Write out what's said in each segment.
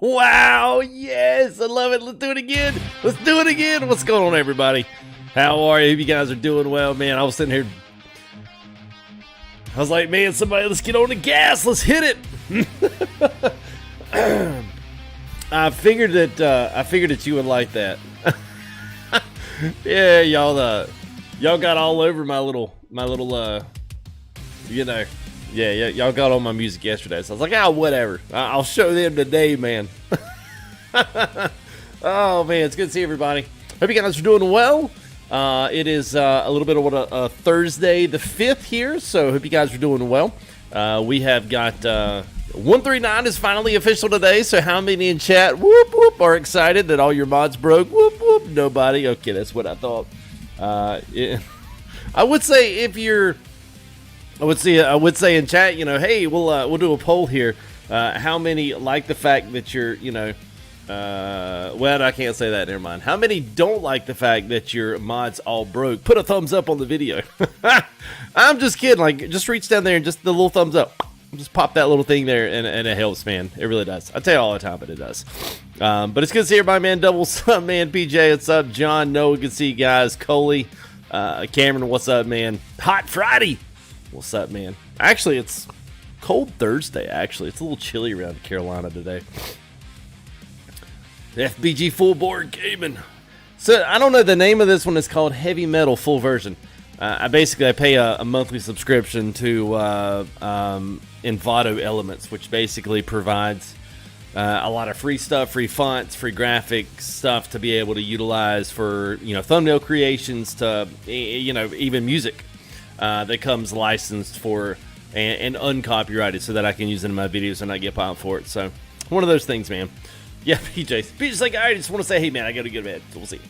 Wow, yes, I love it. Let's do it again. Let's do it again. What's going on, everybody? How are you? Hope you guys are doing well, man. I was sitting here. I was like, man, somebody, let's get on the gas. Let's hit it. I figured that you would like that. Yeah, y'all got all over my little, you know. Yeah, y'all got on my music yesterday, so I was like, whatever. I'll show them today, man. Oh, man, it's good to see everybody. Hope you guys are doing well. It is a little bit of a Thursday the 5th here, so hope you guys are doing well. We have got 139 is finally official today, so how many in chat, whoop, whoop, are excited that all your mods broke? Whoop, whoop, nobody. Okay, that's what I thought. Yeah. I would say if you're... I would say in chat, you know, hey, we'll do a poll here. How many like the fact that you're, you know, well, I can't say that. Never mind. How many don't like the fact that your mods all broke? Put a thumbs up on the video. I'm just kidding. Like, just reach down there and just the little thumbs up. Just pop that little thing there, and it helps, man. It really does. I tell you all the time, but it does. But it's good to see everybody, man. Double, what's up, man? PJ, what's up? John, Noah, good to see you guys. Coley, Cameron, what's up, man? Hot Friday. What's up, man? Actually, it's cold Thursday, actually. It's a little chilly around Carolina today. FBG Full Board Gaming. So, I don't know, the name of this one is called Heavy Metal Full Version. I pay a monthly subscription to Envato Elements, which basically provides a lot of free stuff, free fonts, free graphic stuff to be able to utilize for, you know, thumbnail creations to, you know, even music. That comes licensed for and uncopyrighted so that I can use it in my videos and not get popped for it. So, one of those things, man. Yeah, PJ's like, I just want to say, hey, man, I got to get to bed. So we'll see.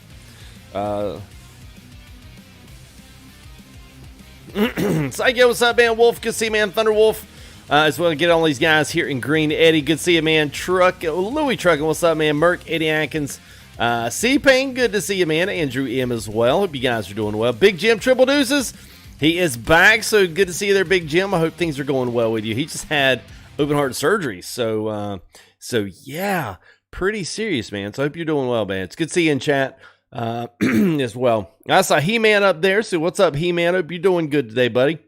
Psycho, what's up, man? Wolf, good to see you, man. Thunderwolf, as well. Get all these guys here in green. Eddie, good to see you, man. Louis Trucking, what's up, man? Merc, Eddie Atkins. C-Pain, good to see you, man. Andrew M as well. Hope you guys are doing well. Big Jim, triple deuces. He is back, so good to see you there, Big Jim. I hope things are going well with you. He just had open heart surgery, so yeah. pretty serious, man. So I hope you're doing well, man. It's good to see you in chat as well. I saw He-Man up there. So what's up, He-Man? Hope you're doing good today, buddy.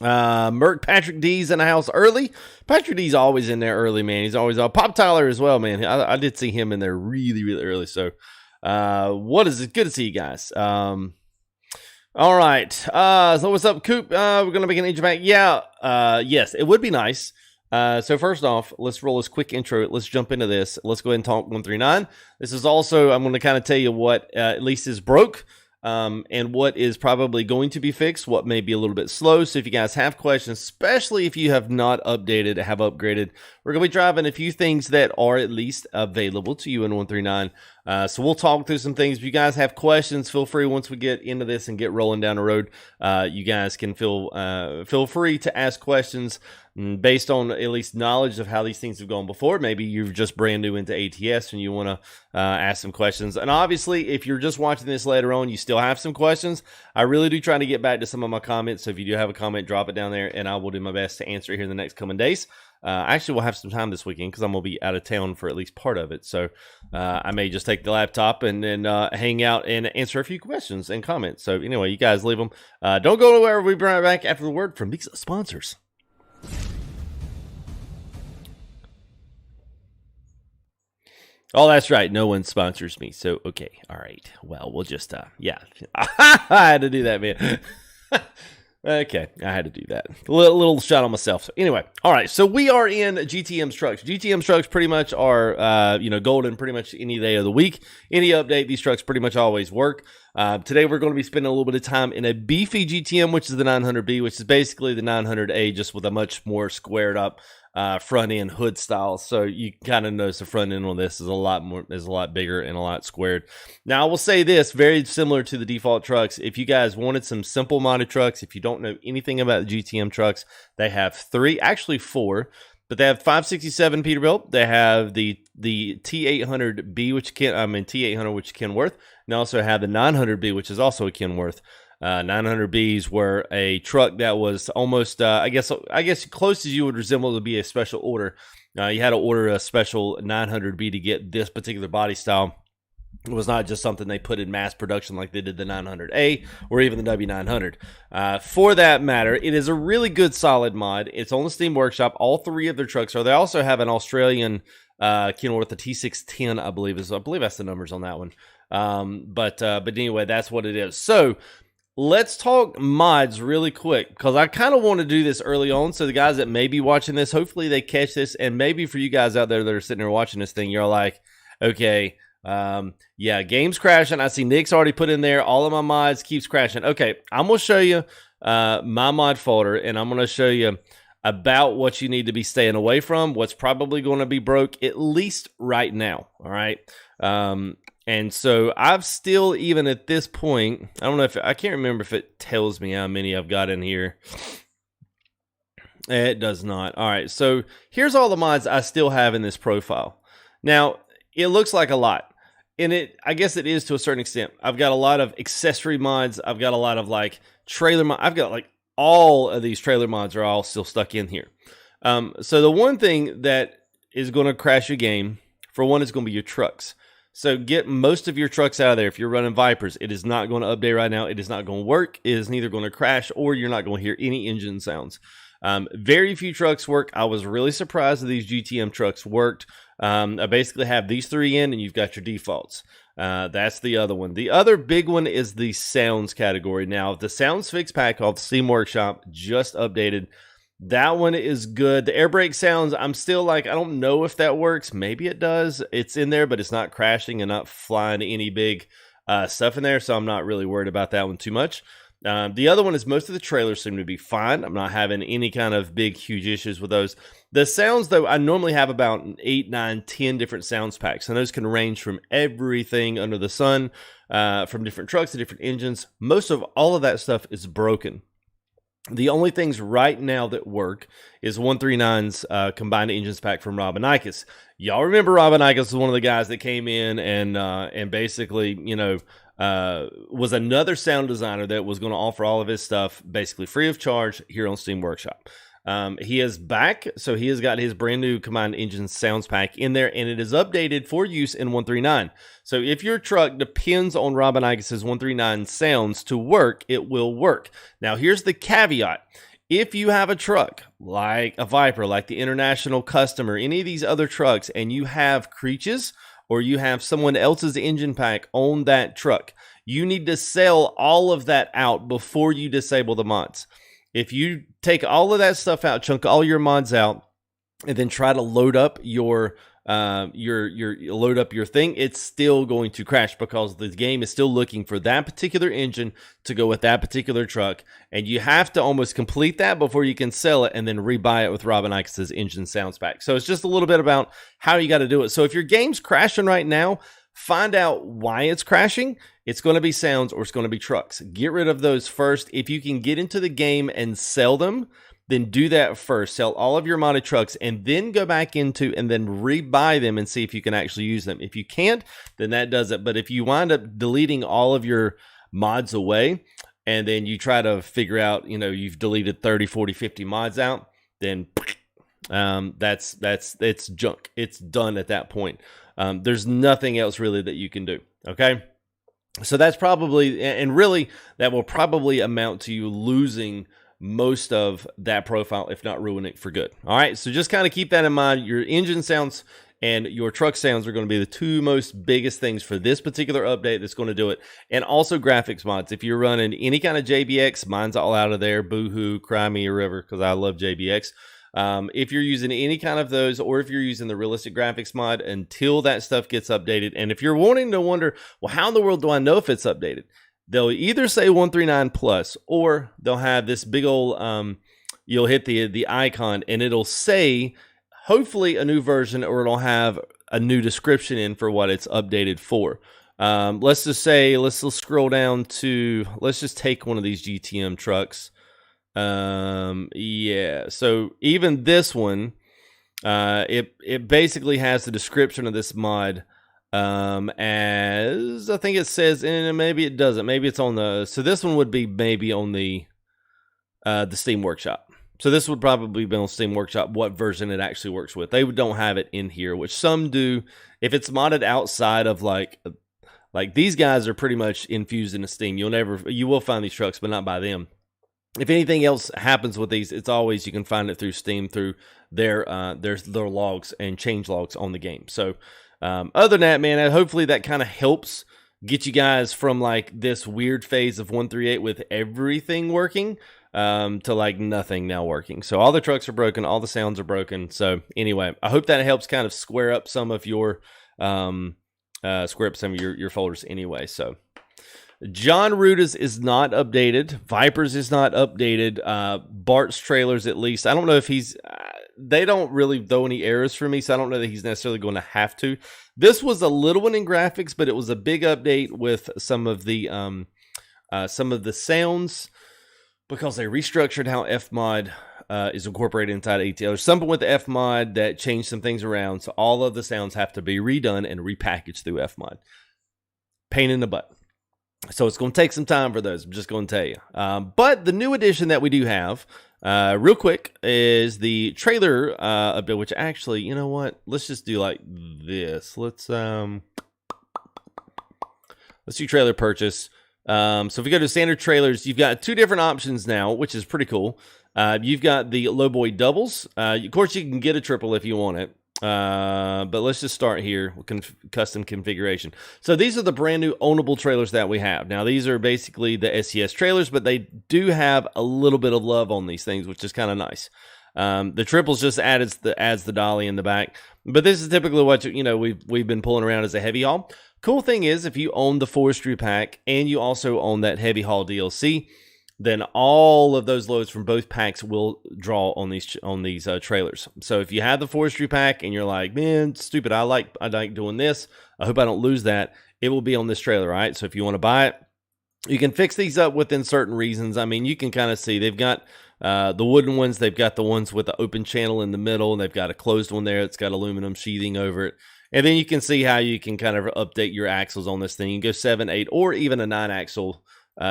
Merc Patrick D's in the house early. Patrick D's always in there early, man. He's always Pop Tyler as well, man. I did see him in there really, really early. So what is it? Good to see you guys. All right. So what's up, Coop? We're gonna make an intro back. Yeah. Yes, it would be nice. So first off, let's roll this quick intro. Let's jump into this. Let's go ahead and talk 139. This is also, I'm going to kind of tell you what at least is broke, and what is probably going to be fixed, what may be a little bit slow. So if you guys have questions, especially if you have not updated, have upgraded, we're going to be driving a few things that are at least available to you in 139. So we'll talk through some things. If you guys have questions, feel free once we get into this and get rolling down the road. You guys can feel free to ask questions based on at least knowledge of how these things have gone before. Maybe you're just brand new into ATS and you want to ask some questions. And obviously, if you're just watching this later on, you still have some questions. I really do try to get back to some of my comments. So if you do have a comment, drop it down there and I will do my best to answer it here in the next coming days. Actually, we'll have some time this weekend because I'm going to be out of town for at least part of it. So I may just take the laptop and then hang out and answer a few questions and comments. So anyway, you guys leave them. Don't go nowhere. We'll be right back after the word from these sponsors. Oh, that's right. No one sponsors me. So, okay. All right. Well, we'll just, yeah. I had to do that, man. Okay, I had to do that. A little shot on myself. So anyway, all right. So we are in GTM's trucks. GTM's trucks pretty much are, golden pretty much any day of the week. Any update, these trucks pretty much always work. Today we're going to be spending a little bit of time in a beefy GTM, which is the 900B, which is basically the 900A, just with a much more squared up front end hood style. So you kind of notice the front end on this is a lot bigger and a lot squared. Now I will say this, very similar to the default trucks. If you guys wanted some simple modded trucks, if you don't know anything about the GTM trucks, they have four, but they have 567 Peterbilt. They have the T800B, T800, which is Kenworth, and also have the 900B, which is also a Kenworth. 900Bs were a truck that was almost, I guess close as you would resemble to be a special order. You had to order a special 900B to get this particular body style. It was not just something they put in mass production like they did the 900A or even the W900. For that matter, it is a really good solid mod. It's on the Steam Workshop. All three of their trucks are. They also have an Australian Kenworth, the T610, I believe that's the numbers on that one. But anyway, that's what it is. So let's talk mods really quick because I kind of want to do this early on. So the guys that may be watching this, hopefully they catch this. And maybe for you guys out there that are sitting there watching this thing, you're like, okay, yeah, game's crashing. I see Nick's already put in there. All of my mods keeps crashing. Okay, I'm going to show you my mod folder and I'm going to show you about what you need to be staying away from, what's probably going to be broke, at least right now. All right. And so I've still, even at this point, I can't remember if it tells me how many I've got in here. It does not. All right. So here's all the mods I still have in this profile. Now, it looks like a lot. And I guess it is to a certain extent. I've got a lot of accessory mods. I've got a lot of like trailer mods. I've got like all of these trailer mods are all still stuck in here. So the one thing that is going to crash your game, for one, is going to be your trucks. So get most of your trucks out of there. If you're running Vipers, it is not going to update right now. It is not going to work. It is neither going to crash or you're not going to hear any engine sounds. Very few trucks work. I was really surprised that these GTM trucks worked. I basically have these three in and you've got your defaults. That's the other one. The other big one is the sounds category. Now, the sounds fix pack off the Steam Workshop just updated. That one is good. The air brake sounds, I'm still like, I don't know if that works. Maybe it does. It's in there, but it's not crashing and not flying any big stuff in there. So I'm not really worried about that one too much. The other one is most of the trailers seem to be fine. I'm not having any kind of big, huge issues with those. The sounds, though, I normally have about 8, 9, 10 different sounds packs. And those can range from everything under the sun, from different trucks to different engines. Most of all of that stuff is broken. The only things right now that work is 139's combined engines pack from Robinicus. Y'all remember Robinicus was one of the guys that came in and basically, was another sound designer that was going to offer all of his stuff basically free of charge here on Steam Workshop. He is back, so he has got his brand new combined engine sounds pack in there, and it is updated for use in 139. So if your truck depends on Robin Igus's 139 sounds to work, it will work. Now here's the caveat. If you have a truck like a Viper, like the International Custom, or any of these other trucks, and you have Creeches or you have someone else's engine pack on that truck, you need to sell all of that out before you disable the mods. If you take all of that stuff out, chunk all your mods out, and then try to load up your thing, it's still going to crash because the game is still looking for that particular engine to go with that particular truck, and you have to almost complete that before you can sell it and then rebuy it with Robin Ikes' engine sounds pack. So it's just a little bit about how you got to do it. So if your game's crashing right now, find out why it's crashing. It's going to be sounds or it's going to be trucks. Get rid of those first. If you can get into the game and sell them, then do that first. Sell all of your modded trucks and then go back into and then rebuy them and see if you can actually use them. If you can't, then that does it. But if you wind up deleting all of your mods away and then you try to figure out, you've deleted 30, 40, 50 mods out, then it's junk. It's done at that point. There's nothing else really that you can do. Okay. So that's probably, and really that will probably amount to you losing most of that profile, if not ruining it for good. All right. So just kind of keep that in mind. Your engine sounds and your truck sounds are going to be the two most biggest things for this particular update that's going to do it. And also graphics mods. If you're running any kind of JBX, mine's all out of there. Boohoo, cry me a river, because I love JBX. If you're using any kind of those, or if you're using the realistic graphics mod, until that stuff gets updated. And if you're wanting to wonder, well, how in the world do I know if it's updated? They'll either say 139 plus, or they'll have this big old, you'll hit the icon and it'll say, hopefully a new version, or it'll have a new description in for what it's updated for. Let's just say, let's scroll down to, let's just take one of these GTM trucks. Yeah, so even this one, it basically has the description of this mod, as I think it says, and maybe it doesn't, maybe it's on the, so this one would be maybe on the Steam Workshop. So this would probably be on Steam Workshop, what version it actually works with. They don't have it in here, which some do. If it's modded outside of like these guys are pretty much infused into Steam. You will find these trucks, but not by them. If anything else happens with these, it's always, you can find it through Steam, through their logs and change logs on the game. So other than that, man, hopefully that kind of helps get you guys from like this weird phase of 138 with everything working to like nothing now working. So all the trucks are broken, all the sounds are broken. So anyway, I hope that helps kind of square up some of your your folders anyway. So John Ruta's is not updated. Viper's is not updated. Bart's trailers, at least. I don't know if he's... they don't really throw any errors for me, so I don't know that he's necessarily going to have to. This was a little one in graphics, but it was a big update with some of the sounds, because they restructured how Fmod is incorporated inside ATL. There's something with the Fmod that changed some things around, so all of the sounds have to be redone and repackaged through Fmod. Pain in the butt. So it's going to take some time for those, I'm just going to tell you. But the new addition that we do have, real quick, is the trailer update, which actually, you know what? Let's just do like this. Let's do trailer purchase. So if we go to standard trailers, you've got two different options now, which is pretty cool. You've got the lowboy doubles. Of course, you can get a triple if you want it. But let's just start here with custom configuration. So these are the brand new ownable trailers that we have. Now these are basically the SCS trailers, but they do have a little bit of love on these things, which is kind of nice. The triples just adds the dolly in the back, but this is typically what we've been pulling around as a heavy haul. Cool thing is, if you own the forestry pack and you also own that heavy haul DLC, then all of those loads from both packs will draw on these trailers. So if you have the forestry pack and you're like, man, stupid, I like doing this, I hope I don't lose that, it will be on this trailer, right? So if you want to buy it, you can fix these up within certain reasons. I mean, you can kind of see they've got the wooden ones, they've got the ones with the open channel in the middle, and they've got a closed one there. It's got aluminum sheathing over it. And then you can see how you can kind of update your axles on this thing. You can go 7, 8, or even a 9 axle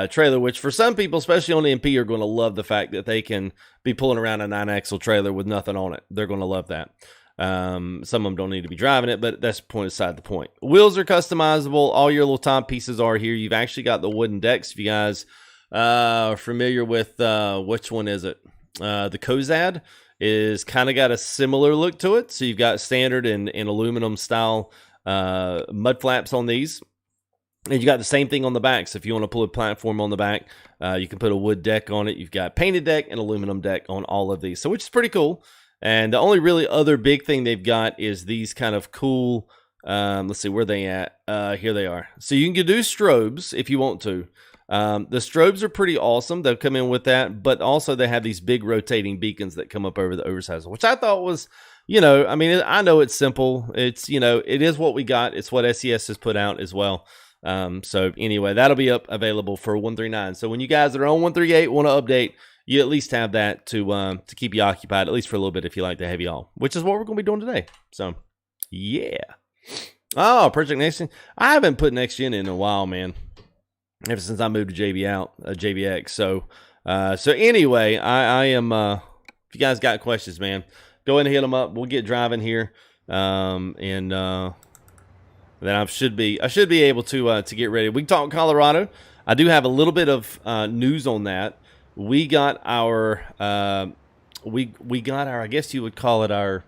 trailer, which for some people, especially on the MP, are going to love the fact that they can be pulling around a 9-axle trailer with nothing on it. They're going to love that. Some of them don't need to be driving it, but that's point aside the point. Wheels are customizable. All your little top pieces are here. You've actually got the wooden decks. If you guys are familiar with, which one is it? The Kozad is kind of got a similar look to it. So you've got standard and aluminum style mud flaps on these. And you got the same thing on the back. So if you want to pull a platform on the back, you can put a wood deck on it. You've got painted deck and aluminum deck on all of these. So which is pretty cool. And the only really other big thing they've got is these kind of cool, let's see, where they at? Here they are. So you can do strobes if you want to. The strobes are pretty awesome. They'll come in with that, but also they have these big rotating beacons that come up over the oversized, which I thought was, I mean, I know it's simple. It's, it is what we got. It's what SES has put out as well. So anyway, that'll be available for 139. So when you guys that are on 138 want to update, you at least have that to keep you occupied, at least for a little bit if you like the heavy haul, which is what we're going to be doing today. So yeah. Oh, Project Next Gen. I haven't put Next Gen in a while, man. Ever since I moved to JBX. So anyway, I am, if you guys got questions, man, go ahead and hit them up. We'll get driving here. Then I should be able to get ready. We can talk Colorado. I do have a little bit of news on that. We got our we got our, I guess you would call it our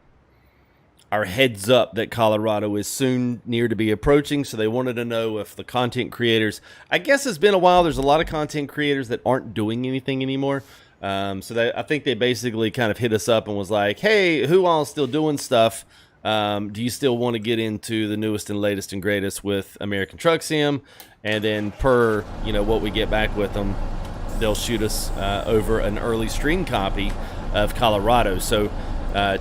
heads up that Colorado is soon near to be approaching. So they wanted to know if the content creators, I guess it's been a while. There's a lot of content creators that aren't doing anything anymore. So I think they basically kind of hit us up and was like, hey, who all is still doing stuff? Do you still want to get into the newest and latest and greatest with American Truck Sim? And then per, what we get back with them, they'll shoot us over an early stream copy of Colorado. So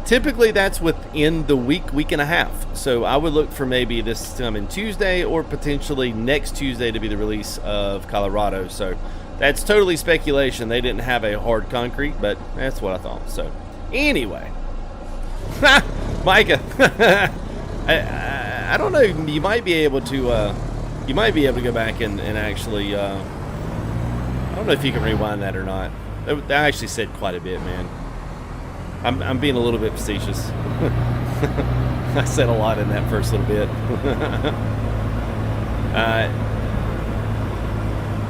typically that's within the week and a half. So I would look for maybe this coming Tuesday or potentially next Tuesday to be the release of Colorado. So that's totally speculation. They didn't have a hard concrete, but that's what I thought. So anyway. Micah, I don't know. You might be able to go back and actually. I don't know if you can rewind that or not. I actually said quite a bit, man. I'm being a little bit facetious. I said a lot in that first little bit.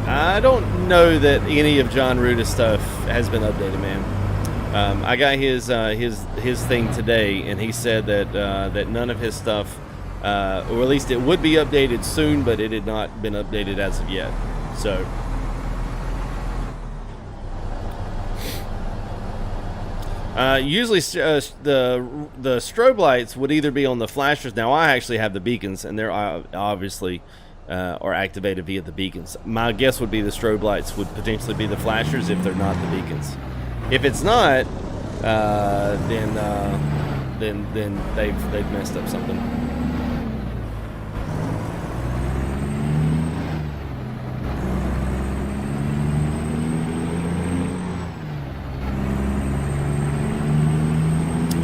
I don't know that any of John Ruda's stuff has been updated, man. I got his thing today, and he said that none of his stuff, or at least it would be updated soon, but it had not been updated as of yet. So, usually the strobe lights would either be on the flashers. Now I actually have the beacons, and they're obviously are activated via the beacons. My guess would be the strobe lights would potentially be the flashers if they're not the beacons. If it's not, then they've messed up something.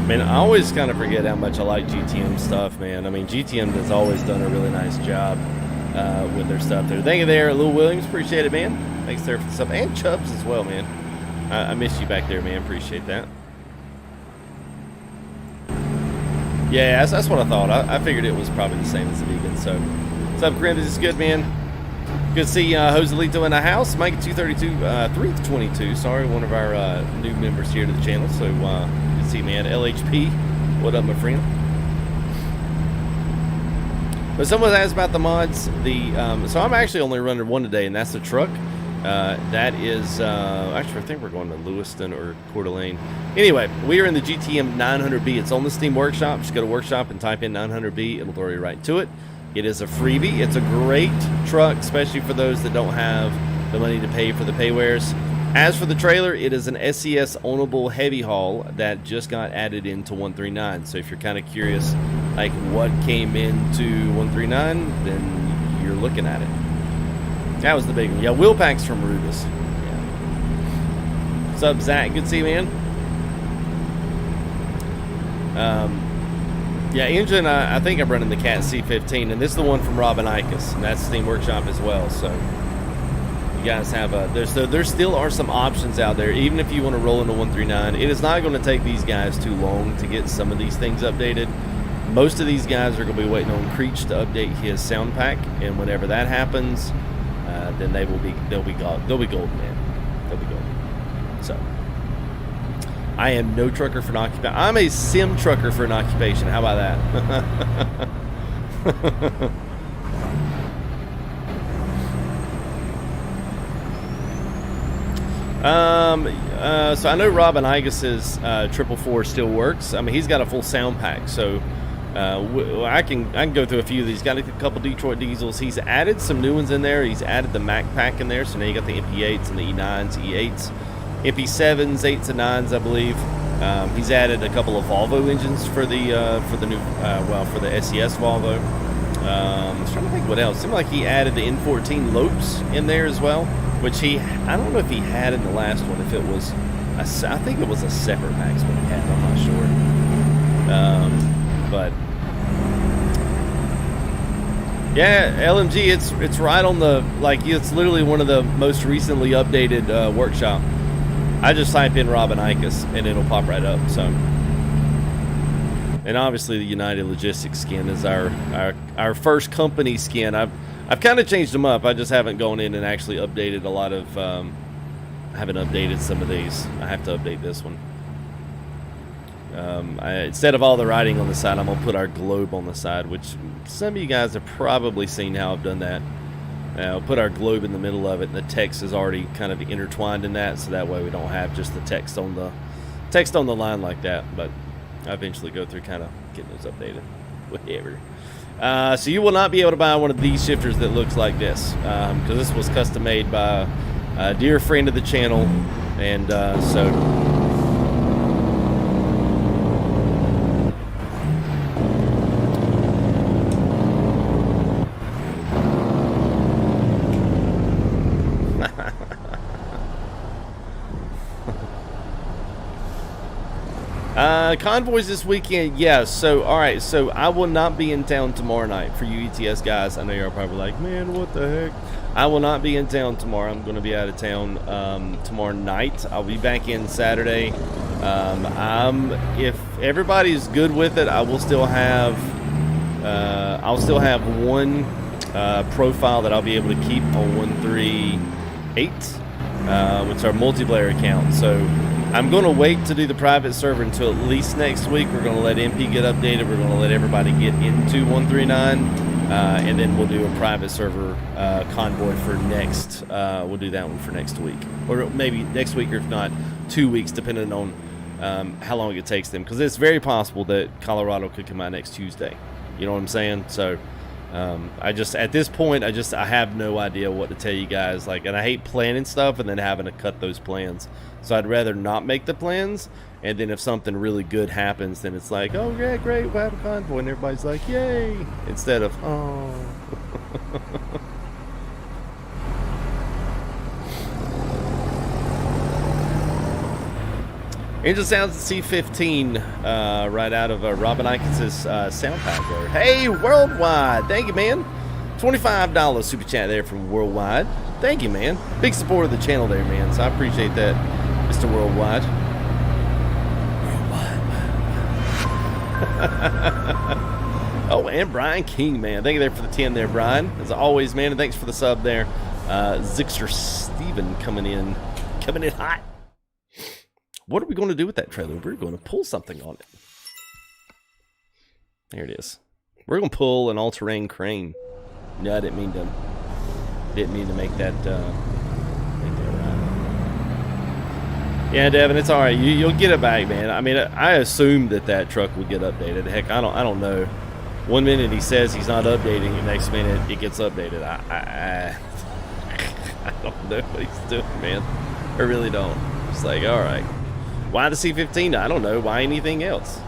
Man, I always kind of forget how much I like GTM stuff, man. I mean, GTM has always done a really nice job with their stuff there. Thank you there, Lil Williams. Appreciate it, man. Thanks there for the stuff. And Chubbs as well, man. I miss you back there, man. Appreciate that. Yeah, that's what I thought. I figured it was probably the same as the vegan. So, what's up, Grim? This is good, man. Good to see Joselito in the house. Mike 232, 322. Sorry, one of our new members here to the channel. So, good to see you, man. LHP, what up, my friend? But someone asked about the mods. So I'm actually only running one today, and that's the truck. That is, actually, I think we're going to Lewiston or Coeur d'Alene. Anyway, we are in the GTM 900B. It's on the Steam Workshop. Just go to Workshop and type in 900B. It'll throw you right to it. It is a freebie. It's a great truck, especially for those that don't have the money to pay for the paywares. As for the trailer, it is an SES ownable heavy haul that just got added into 139. So if you're kind of curious, like what came into 139, then you're looking at it. That was the big one. Yeah, wheel packs from Rubis. Yeah. What's up, Zach? Good to see you, man. Yeah, engine, I think I'm running the Cat C15, and this is the one from Robin Ikas, and that's Steam Workshop as well. So, you guys have a there still are some options out there. Even if you want to roll into 139, it is not going to take these guys too long to get some of these things updated. Most of these guys are going to be waiting on Creech to update his sound pack, and whenever that happens, then they'll be golden, man. They'll be golden. So I am no trucker for an occupation. I'm a sim trucker for an occupation. How about that? So I know Robin Igus's 444 still works. I mean, he's got a full sound pack, so I can go through a few of these. Got a couple Detroit diesels. He's added some new ones in there. He's added the Mac pack in there, so now you got the MP8s and the E9s, E8s, MP7s, 8s and 9s, I believe. He's added a couple of Volvo engines for the new for the SES Volvo. I was trying to think what else. It seemed like he added the N14 Lopes in there as well, which I don't know if he had in the last one. If it was, I think it was a separate Max one he had. I'm not sure. But yeah, LMG, it's right on the, like, it's literally one of the most recently updated workshop. I just type in Robin Ikus and it'll pop right up. So, and obviously the United Logistics skin is our first company skin. I've kind of changed them up. I just haven't gone in and actually updated a lot of. I haven't updated some of these. I have to update this one. Instead of all the writing on the side, I'm gonna put our globe on the side, which some of you guys have probably seen how I've done that. I'll put our globe in the middle of it, and the text is already kind of intertwined in that, so that way we don't have just the text on the line like that. But I eventually go through kind of getting those updated. Whatever. So you will not be able to buy one of these shifters that looks like this, because this was custom made by a dear friend of the channel, and so. Convoys this weekend, yes. So, all right. So I will not be in town tomorrow night for you ETS guys. I know you're probably like, man, what the heck? I will not be in town tomorrow. I'm going to be out of town tomorrow night. I'll be back in Saturday. If everybody's good with it, I will still have one profile that I'll be able to keep on 138, which is our multiplayer account. So I'm going to wait to do the private server until at least next week. We're going to let MP get updated. We're going to let everybody get into 139, and then we'll do a private server convoy for next. We'll do that one for next week, or maybe next week, or if not, 2 weeks, depending on how long it takes them. Because it's very possible that Colorado could come out next Tuesday. You know what I'm saying? So I just, at this point, I have no idea what to tell you guys. Like, and I hate planning stuff and then having to cut those plans. So I'd rather not make the plans, and then if something really good happens, then it's like, oh yeah, great, we'll have a convoy, and everybody's like, yay, instead of, oh. Engine sounds C15 right out of Robin Ikus' sound pack there. Hey, Worldwide, thank you, man. $25 super chat there from Worldwide. Thank you, man. Big supporter of the channel there, man. So I appreciate that, Mr. Worldwide. Oh, and Brian King, man. Thank you there for the 10 there, Brian. As always, man, and thanks for the sub there. Zixter Steven coming in hot. What are we going to do with that trailer? We're going to pull something on it. There it is. We're going to pull an all-terrain crane. No, I didn't mean to make that right. Yeah, Devin, it's all right. You'll get it back, man. I mean, I assumed that truck would get updated. Heck, I don't know. One minute he says he's not updating, the next minute it gets updated. I don't know what he's doing, man. I really don't. It's like, all right. Why the C15? I don't know. Why anything else?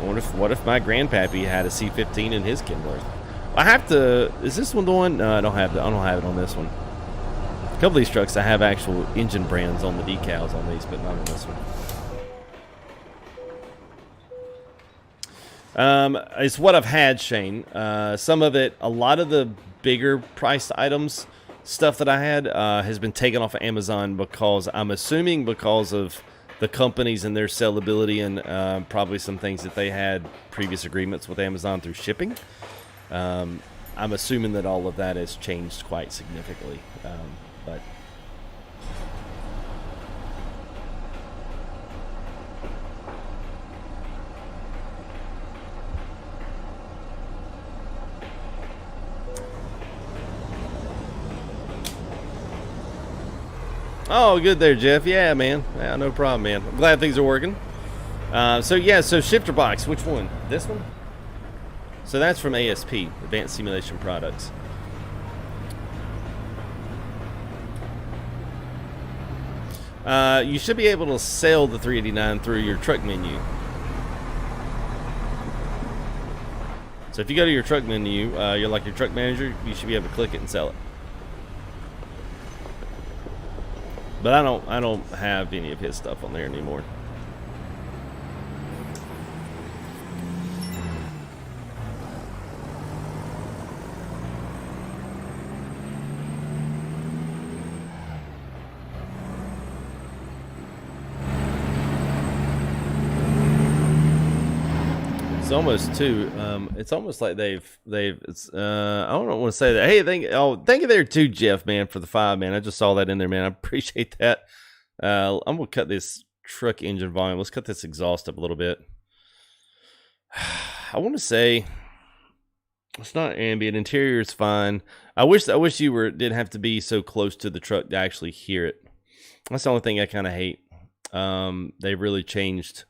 What if my grandpappy had a C15 in his Kenworth? I have to. Is this one the one? No, I don't have it on this one. A couple of these trucks, I have actual engine brands on the decals on these, but not on this one. It's what I've had, Shane. Some of it, a lot of the bigger priced items, stuff that I had has been taken off of Amazon because I'm assuming because of the companies and their sellability and probably some things that they had previous agreements with Amazon through shipping. I'm assuming that all of that has changed quite significantly, but oh, good there, Jeff. Yeah, man. Yeah, no problem, man. I'm glad things are working. So shifter box. Which one? This one? So that's from ASP, Advanced Simulation Products. You should be able to sell the 389 through your truck menu. So if you go to your truck menu, you're like your truck manager, you should be able to click it and sell it. But I don't have any of his stuff on there anymore. It's almost too. It's almost like they've. It's. I don't want to say that. Hey, thank you there too, Jeff, man, for the 5, man. I just saw that in there, man. I appreciate that. I'm gonna cut this truck engine volume. Let's cut this exhaust up a little bit. I want to say it's not ambient. Interior is fine. I wish you didn't have to be so close to the truck to actually hear it. That's the only thing I kind of hate. They really changed.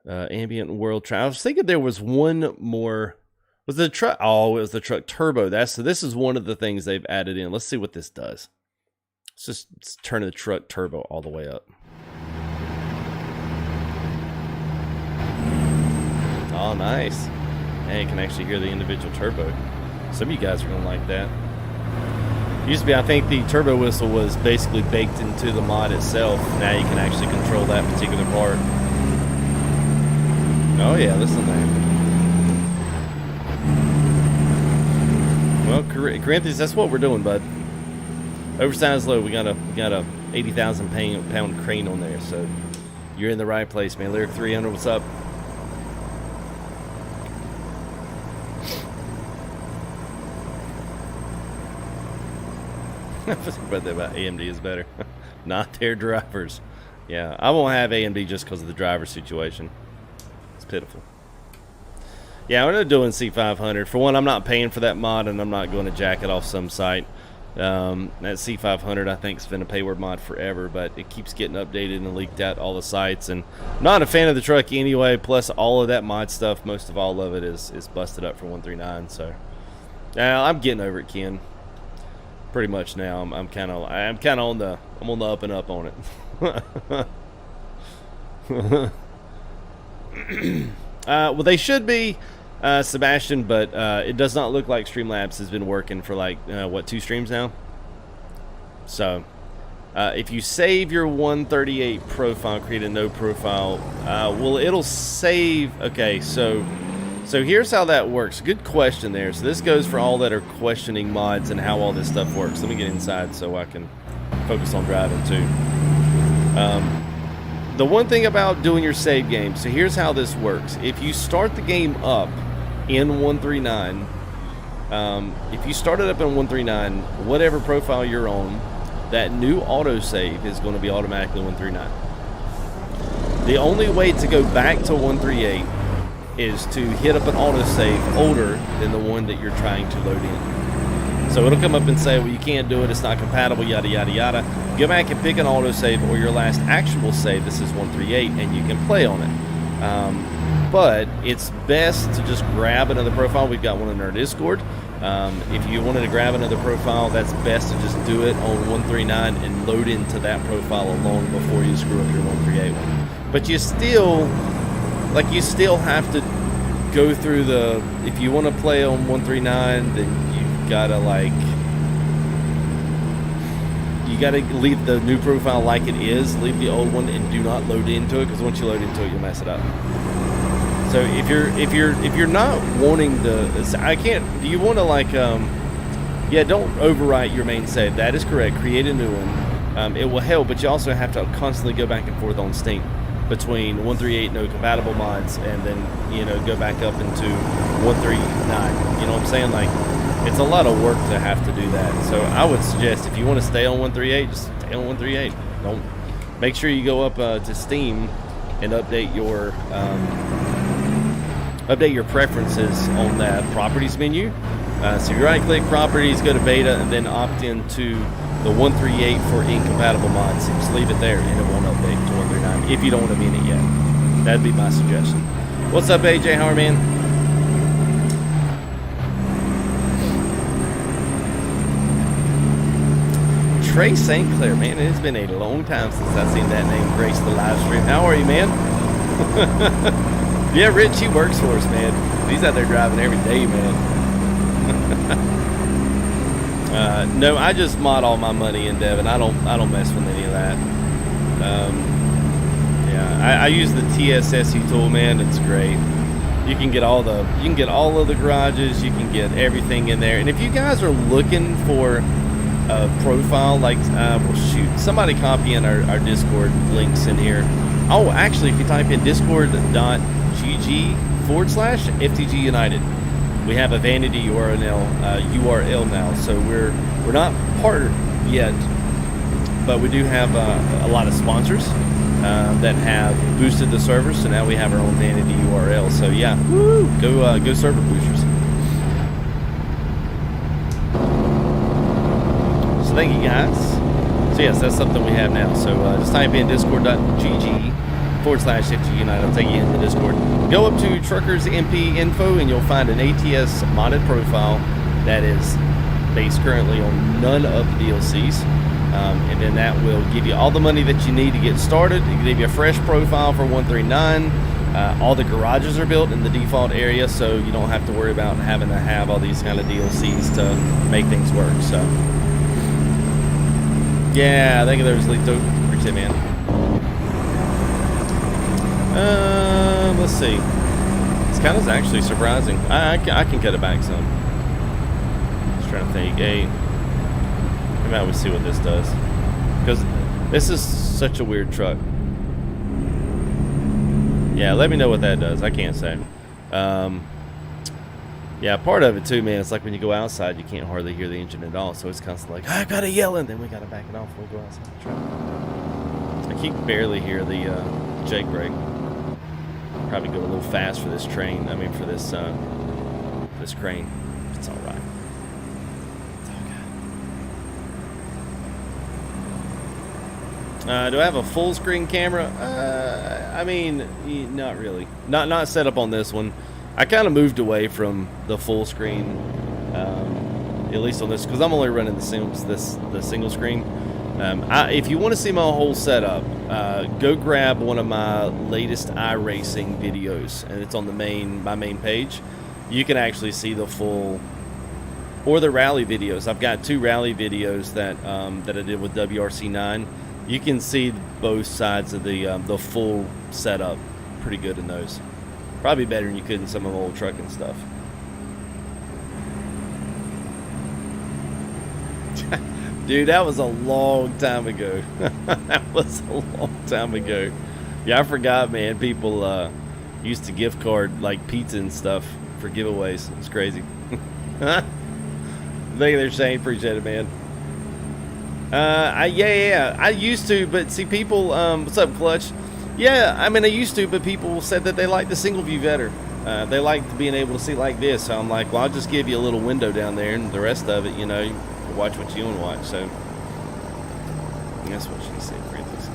Ambient world track. I was thinking there was one more. Was the truck? Oh, it was the truck turbo. This is one of the things they've added in. Let's see what this does. Let's turn the truck turbo all the way up. Oh, nice. And you can actually hear the individual turbo. Some of you guys are gonna like that. Used to be, I think the turbo whistle was basically baked into the mod itself. Now you can actually control that particular part. Oh yeah, listen there. Well, Corinthians, that's what we're doing, bud. Oversized load. We got a 80,000 pound crane on there, so you're in the right place, man. Lyric 300, what's up? But about AMD is better. Not their drivers. Yeah, I won't have AMD just because of the driver situation. It's pitiful. Yeah, we're not doing C500. For one, I'm not paying for that mod, and I'm not going to jack it off some site. That C500, I think, has been a payword mod forever, but it keeps getting updated and leaked out all the sites. And I'm not a fan of the truck anyway. Plus, all of that mod stuff, most of all of it is busted up for 139. So, now I'm getting over it, Ken. Pretty much now. I'm kind of on the up and up on it. Well, they should be, Sebastian, but it does not look like Streamlabs has been working for like what, 2 streams now. So if you save your 138 profile, create a no profile, well, it'll save. Okay, so here's how that works. Good question there. So this goes for all that are questioning mods and how all this stuff works. Let me get inside so I can focus on driving too. The one thing about doing your save game, so here's how this works. If you start the game up in 139, if you start it up in 139, whatever profile you're on, that new autosave is going to be automatically 139. The only way to go back to 138 is to hit up an autosave older than the one that you're trying to load in. So it'll come up and say, well, you can't do it, it's not compatible, yada, yada, yada. Go back and pick an autosave or your last actual save. This is 138, and you can play on it. But it's best to just grab another profile. We've got one in our Discord. If you wanted to grab another profile, that's best to just do it on 139 and load into that profile alone before you screw up your 138 one. But you still have to go through the, if you want to play on 139, then you gotta leave the new profile like it is, leave the old one, and do not load into it, because once you load into it, you'll mess it up. So if you're not wanting the, I can't, do you want to Yeah, don't overwrite your main save. That is correct. Create a new one. It will help, but you also have to constantly go back and forth on Steam between 138 no compatible mods and then, you know, go back up into 139. You know what I'm saying? Like, it's a lot of work to have to do that. So I would suggest if you want to stay on 138, just stay on 138. Don't make sure you go up to Steam and update your preferences on that properties menu. So you right click properties, go to beta, and then opt into the 138 for incompatible mods. Just leave it there and it won't update to 139 if you don't want to be in it yet. That'd be my suggestion. What's up, AJ? How are you, man? Trey St. Clair, man, it has been a long time since I've seen that name grace the live stream. How are you, man? Yeah, Rich, he works for us, man. He's out there driving every day, man. No, I just mod all my money in Devon. I don't mess with any of that. Yeah, I use the TSSE tool, man. It's great. You can get all of the garages. You can get everything in there. And if you guys are looking for a profile, like, well, shoot, somebody copy in our Discord links in here. Oh, actually, if you type in discord.gg/FTG United, we have a vanity URL now. So we're not partnered yet, but we do have a lot of sponsors that have boosted the server. So now we have our own vanity URL. So yeah, woo, go server boosters. So thank you guys. So yes, that's something we have now. So just type in discord.gg/FTG United. I'll take you into Discord. Go up to Truckers MP Info and you'll find an ATS modded profile that is based currently on none of the DLCs. And then that will give you all the money that you need to get started. It will give you a fresh profile for 139. All the garages are built in the default area, so you don't have to worry about having to have all these kind of DLCs to make things work. So yeah, I think there's Lito. Appreciate it, man. Let's see. This kind of actually surprising. I can cut it back some. Just trying to think. Hey, maybe I would see what this does, because this is such a weird truck. Yeah, let me know what that does. I can't say. Yeah, part of it too, man. It's like when you go outside, you can't hardly hear the engine at all. So it's constantly like, I gotta yell, and then we gotta back it off when we go outside the truck. I can barely hear the Jake brake. Probably go a little fast for this train. I mean, for this crane. It's all right. It's all good. Do I have a full screen camera? I mean, not really. Not set up on this one. I kind of moved away from the full screen, at least on this, because I'm only running the single screen. If you want to see my whole setup, go grab one of my latest iRacing videos, and it's on my main page. You can actually see the full, or the rally videos. I've got 2 rally videos that I did with WRC9. You can see both sides of the full setup pretty good in those. Probably better than you could in some of the old trucking stuff. Dude, that was a long time ago. That was a long time ago. Yeah, I forgot, man. People used to gift card like pizza and stuff for giveaways. It's crazy. Thank you there, Shane. Appreciate it, man. Yeah. I used to, but see, people. What's up, Clutch? Yeah, I mean, I used to, but people said that they like the single view better. They liked being able to see like this. So I'm like, well, I'll just give you a little window down there, and the rest of it, you know, you watch what you want to watch. So that's what she said, Francis.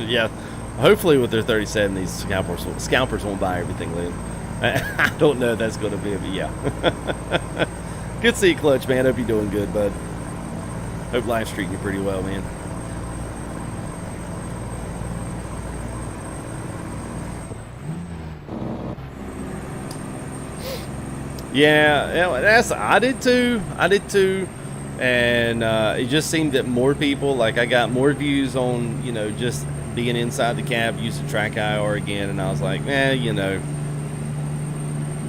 Yeah, hopefully with their 37, these scalpers won't buy everything, Liam. I don't know if that's going to be, but yeah. Good to see you, Clutch, man. Hope you're doing good, bud. Hope life's treating you pretty well, man. Yeah, I did too, and it just seemed that more people, like, I got more views on, you know, just being inside the cab, used to track IR again, and I was like, you know,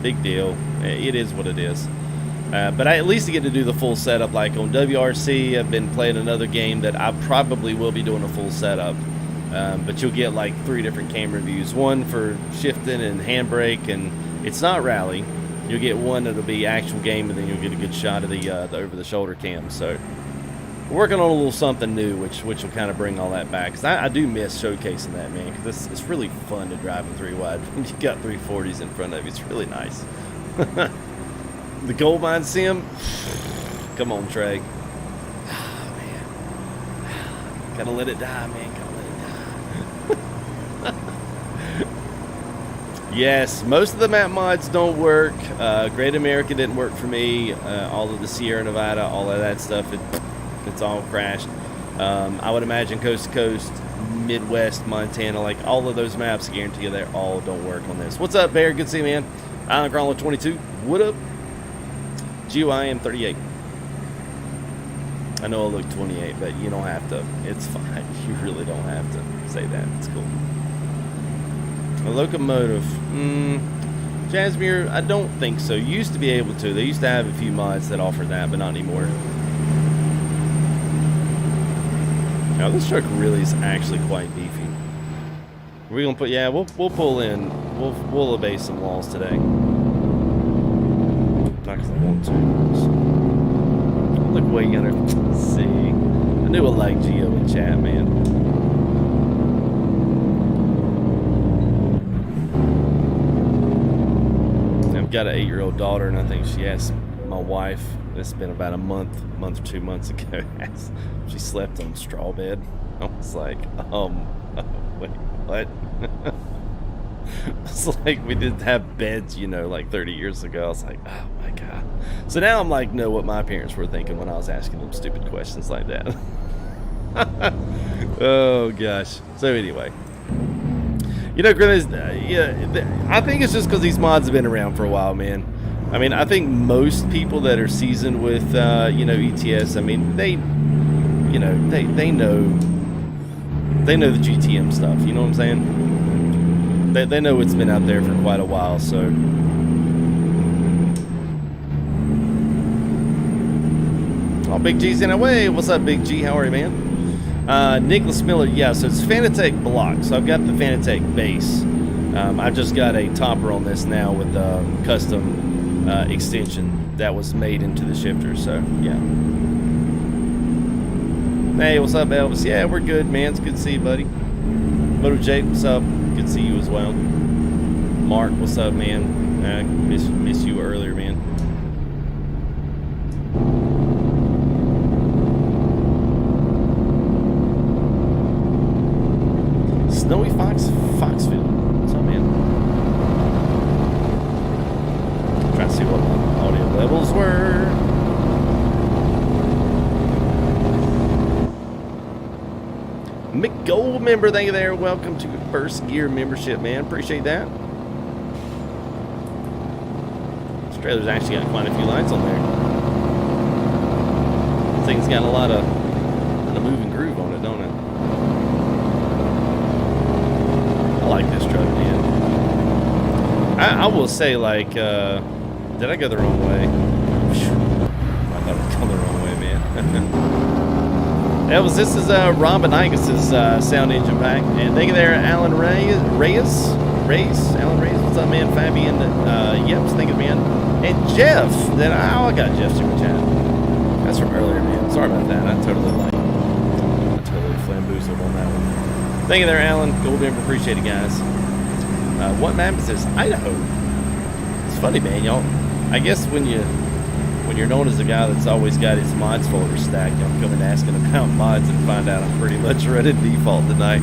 big deal. It is what it is. But I at least get to do the full setup. Like on WRC, I've been playing another game that I probably will be doing a full setup. But you'll get like 3 different camera views. One for shifting and handbrake, and it's not rally. You'll get one that'll be actual game, and then you'll get a good shot of the over-the-shoulder cam. So we're working on a little something new, which will kind of bring all that back. Because I do miss showcasing that, man. Because it's really fun to drive in 3-wide when you got 340s in front of you. It's really nice. The gold mine sim. Come on, Trey. Oh, man. Gotta let it die, man. Yes, most of the map mods don't work. Great America didn't work for me. All of the Sierra Nevada, all of that stuff, it's all crashed. I would imagine Coast to Coast, Midwest, Montana, like all of those maps, I guarantee you they all don't work on this. What's up, Bear? Good to see you, man. Island Crawler 22. What up? GUIM 38. I know I look 28, but you don't have to. It's fine. You really don't have to say that. It's cool. A locomotive. Jasmine, I don't think so. Used to be able to. They used to have a few mods that offered that, but not anymore. Now this truck really is actually quite beefy. We're gonna put, yeah, we'll pull in. We'll obey some laws today. Not because I want to. Look way younger. See, I knew I liked Geo in chat, man. I've got an 8-year-old daughter, and I think she asked my wife. It's been about a month or 2 months ago. She slept on a straw bed. I was like, wait, what? It's like we didn't have beds, you know, like 30 years ago. I was like, oh my God. So now I'm like, know what my parents were thinking when I was asking them stupid questions like that. Oh gosh. So anyway, you know, I think it's just because these mods have been around for a while, man. I mean, I think most people that are seasoned with, you know, ETS, I mean, they know the GTM stuff. You know what I'm saying? They know it's been out there for quite a while. So, oh, Big G's in our way. What's up, Big G? How are you, man? Nicholas Miller, yeah, so it's Fanatec block. So I've got the Fanatec base. I've just got a topper on this now with custom extension that was made into the shifter. So yeah. Hey, what's up, Elvis? Yeah, we're good, man. It's good to see you, buddy. Moto Jake, what's up? Good to see you as well. Mark, what's up, man? I miss you earlier, man. Snowy Foxfield. What's up, man? Trying to see what my audio levels were. Mick Gold member, thank you there. Welcome to First Gear membership, man. Appreciate that. This trailer's actually got quite a few lights on there. This thing's got a lot of moving groove on it, don't it? I like this truck, man. I will say, like, did I go the wrong way? I thought I was going the wrong way, man. This is Ron Benigas' sound engine pack. And thank you there, Alan Reyes. Alan Reyes, what's up, man? Fabian, yep, thank you, man. And Jeff, I got Jeff super chat. That's from earlier, man. Sorry about that. I totally flamboozled on that one. Thank you there, Alan. Gold member, appreciate it, guys. What map is this? Idaho. It's funny, man, y'all. I guess when you're known as a guy that's always got his mods folder stacked, I'm coming asking about mods and find out I'm pretty much running default tonight.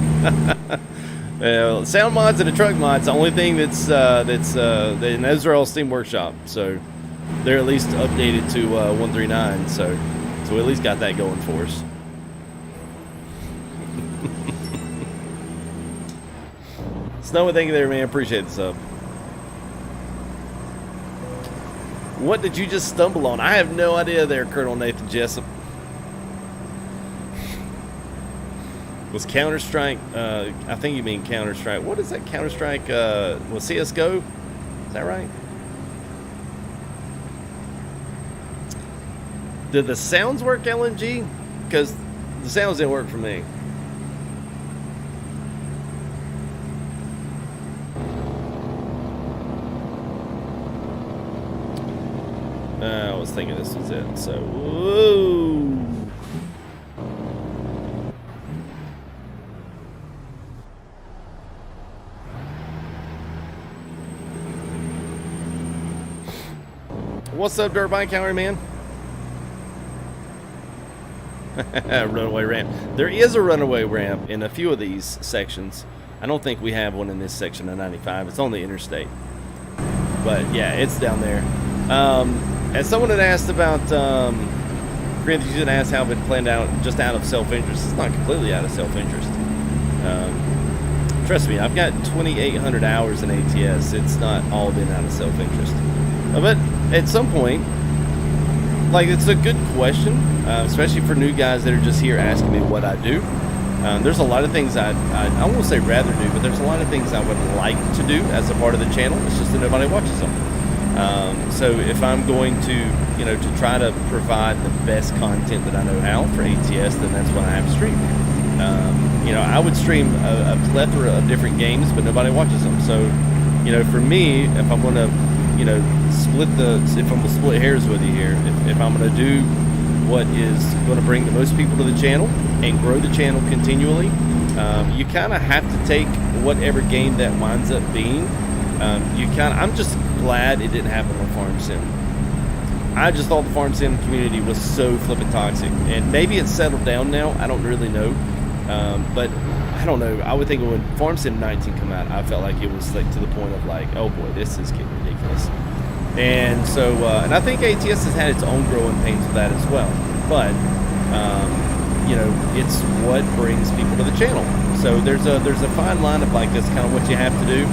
Sound mods and the truck mods, the only thing and those are all Steam Workshop, so they're at least updated to 139, so we at least got that going for us. Snowy, thank you there, man. Appreciate the sub. What did you just stumble on? I have no idea there, Colonel Nathan Jessup. Was Counter-Strike, I think you mean Counter-Strike. What is that Counter-Strike, was CSGO? Is that right? Did the sounds work, LNG? Because the sounds didn't work for me. I was thinking this was it, so whoa. What's up, dirt bike Calorie Man? Runaway ramp. There is a runaway ramp in a few of these sections. I don't think we have one in this section of 95. It's on the interstate. But yeah, it's down there. And someone had asked about, Corinthians didn't ask how it had been planned out just out of self-interest. It's not completely out of self-interest. Trust me, I've got 2,800 hours in ATS. It's not all been out of self-interest. But at some point, like, it's a good question, especially for new guys that are just here asking me what I do. There's a lot of things I won't say rather do, but there's a lot of things I would like to do as a part of the channel. It's just that nobody watches them. So if I'm going to, to try to provide the best content that I know how for ATS, then that's what I have streamed. I would stream a plethora of different games, but nobody watches them. So, for me, if I'm going to, if I'm going to split hairs with you here, if I'm going to do what is going to bring the most people to the channel and grow the channel continually, you kind of have to take whatever game that winds up being. I'm just glad it didn't happen on Farm Sim. I just thought the Farm Sim community was so flippin' toxic, and maybe it's settled down now. I don't really know, but I don't know. I would think when Farm Sim 19 come out, I felt like it was like to the point of like, oh boy, this is getting ridiculous. And so, and I think ATS has had its own growing pains with that as well. But it's what brings people to the channel. So there's a fine line of like that's kind of what you have to do.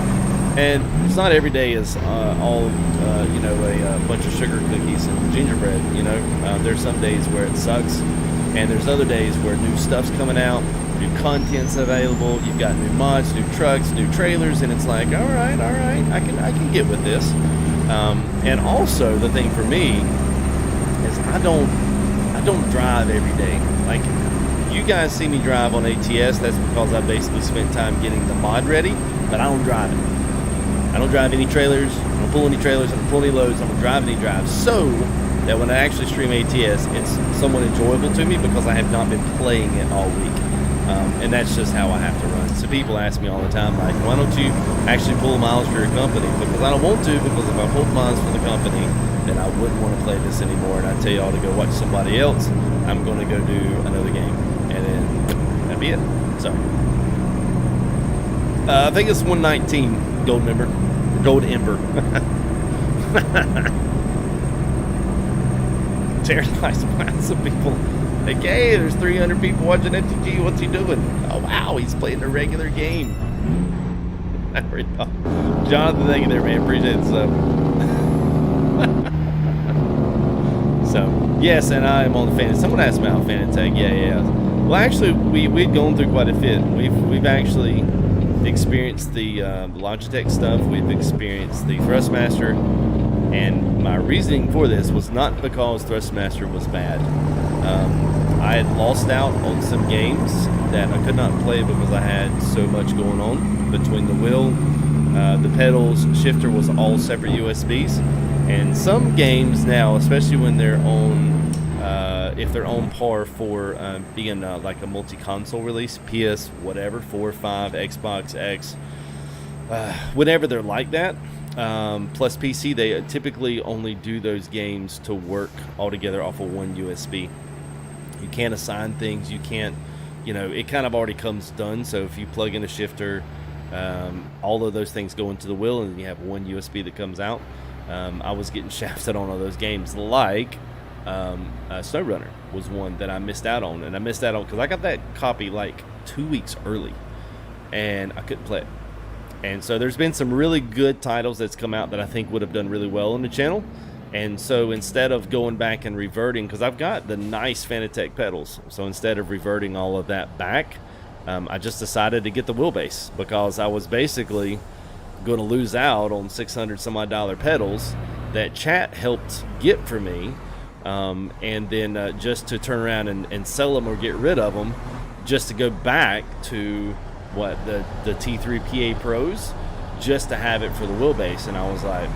And it's not every day is all a bunch of sugar cookies and gingerbread. There's some days where it sucks, and there's other days where new stuff's coming out, new content's available. You've got new mods, new trucks, new trailers, and it's like, all right, I can get with this. And also the thing for me is I don't drive every day. Like, you guys see me drive on ATS, that's because I basically spent time getting the mod ready, but I don't drive it. I don't drive any trailers, I don't pull any trailers, I don't pull any loads, I don't drive any drives. So that when I actually stream ATS, it's somewhat enjoyable to me because I have not been playing it all week. And that's just how I have to run. So people ask me all the time, like, why don't you actually pull miles for your company? Because I don't want to, because if I pulled miles for the company, then I wouldn't want to play this anymore. And I tell y'all to go watch somebody else, I'm going to go do another game. And then that'd be it. So I think it's 119 gold member, gold ember. Jared likes some people. Like, hey, there's 300 people watching FTG. What's he doing? Oh wow, he's playing a regular game. Jonathan, thank you there, man. Appreciate it. So yes, and I am on the fan. Someone asked me about Fanatec. Yeah. Well, actually, we've gone through quite a bit. We've actually experienced the Logitech stuff. We've experienced the Thrustmaster, and my reasoning for this was not because Thrustmaster was bad. I had lost out on some games that I could not play because I had so much going on between the wheel, the pedals, shifter was all separate USBs, and some games now, especially when they're on, if they're on par for being like a multi-console release, PS, whatever, 4, 5, Xbox X, whenever they're like that, plus PC, they typically only do those games to work all together off of one USB. You can't assign things, you can't, it kind of already comes done. So if you plug in a shifter, all of those things go into the wheel, and then you have one USB that comes out. I was getting shafted on all those games, like SnowRunner was one that I missed out on, and I missed out on because I got that copy like 2 weeks early, and I couldn't play it. And so there's been some really good titles that's come out that I think would have done really well on the channel. And so instead of going back and reverting, because I've got the nice Fanatec pedals, so instead of reverting all of that back, I just decided to get the wheelbase because I was basically going to lose out on $600 some odd pedals that chat helped get for me, and then just to turn around and sell them or get rid of them, just to go back to what the T3 PA Pros, just to have it for the wheelbase. And I was like,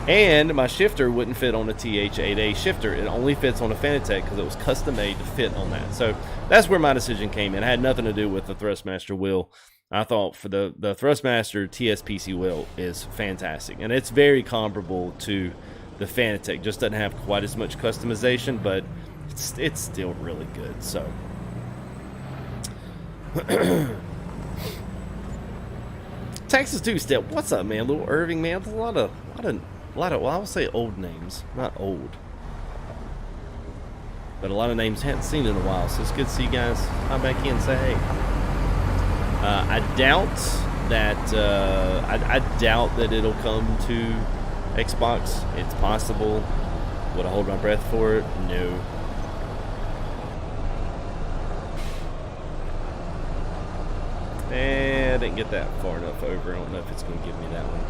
and my shifter wouldn't fit on a TH8A shifter. It only fits on a Fanatec because it was custom made to fit on that. So that's where my decision came in. It had nothing to do with the Thrustmaster wheel. I thought for the Thrustmaster TSPC wheel is fantastic, and it's very comparable to the Fanatec. Just doesn't have quite as much customization, but it's still really good. So Texas two-step, what's up, man? Little Irving, man. There's a lot of well, I will say old names, not old, but a lot of names hadn't seen in a while. So it's good to see you guys come back in and say hey. I doubt that I doubt that it'll come to Xbox. It's possible. Would I hold my breath for it? No. I didn't get that far enough over. I don't know if it's going to give me that one.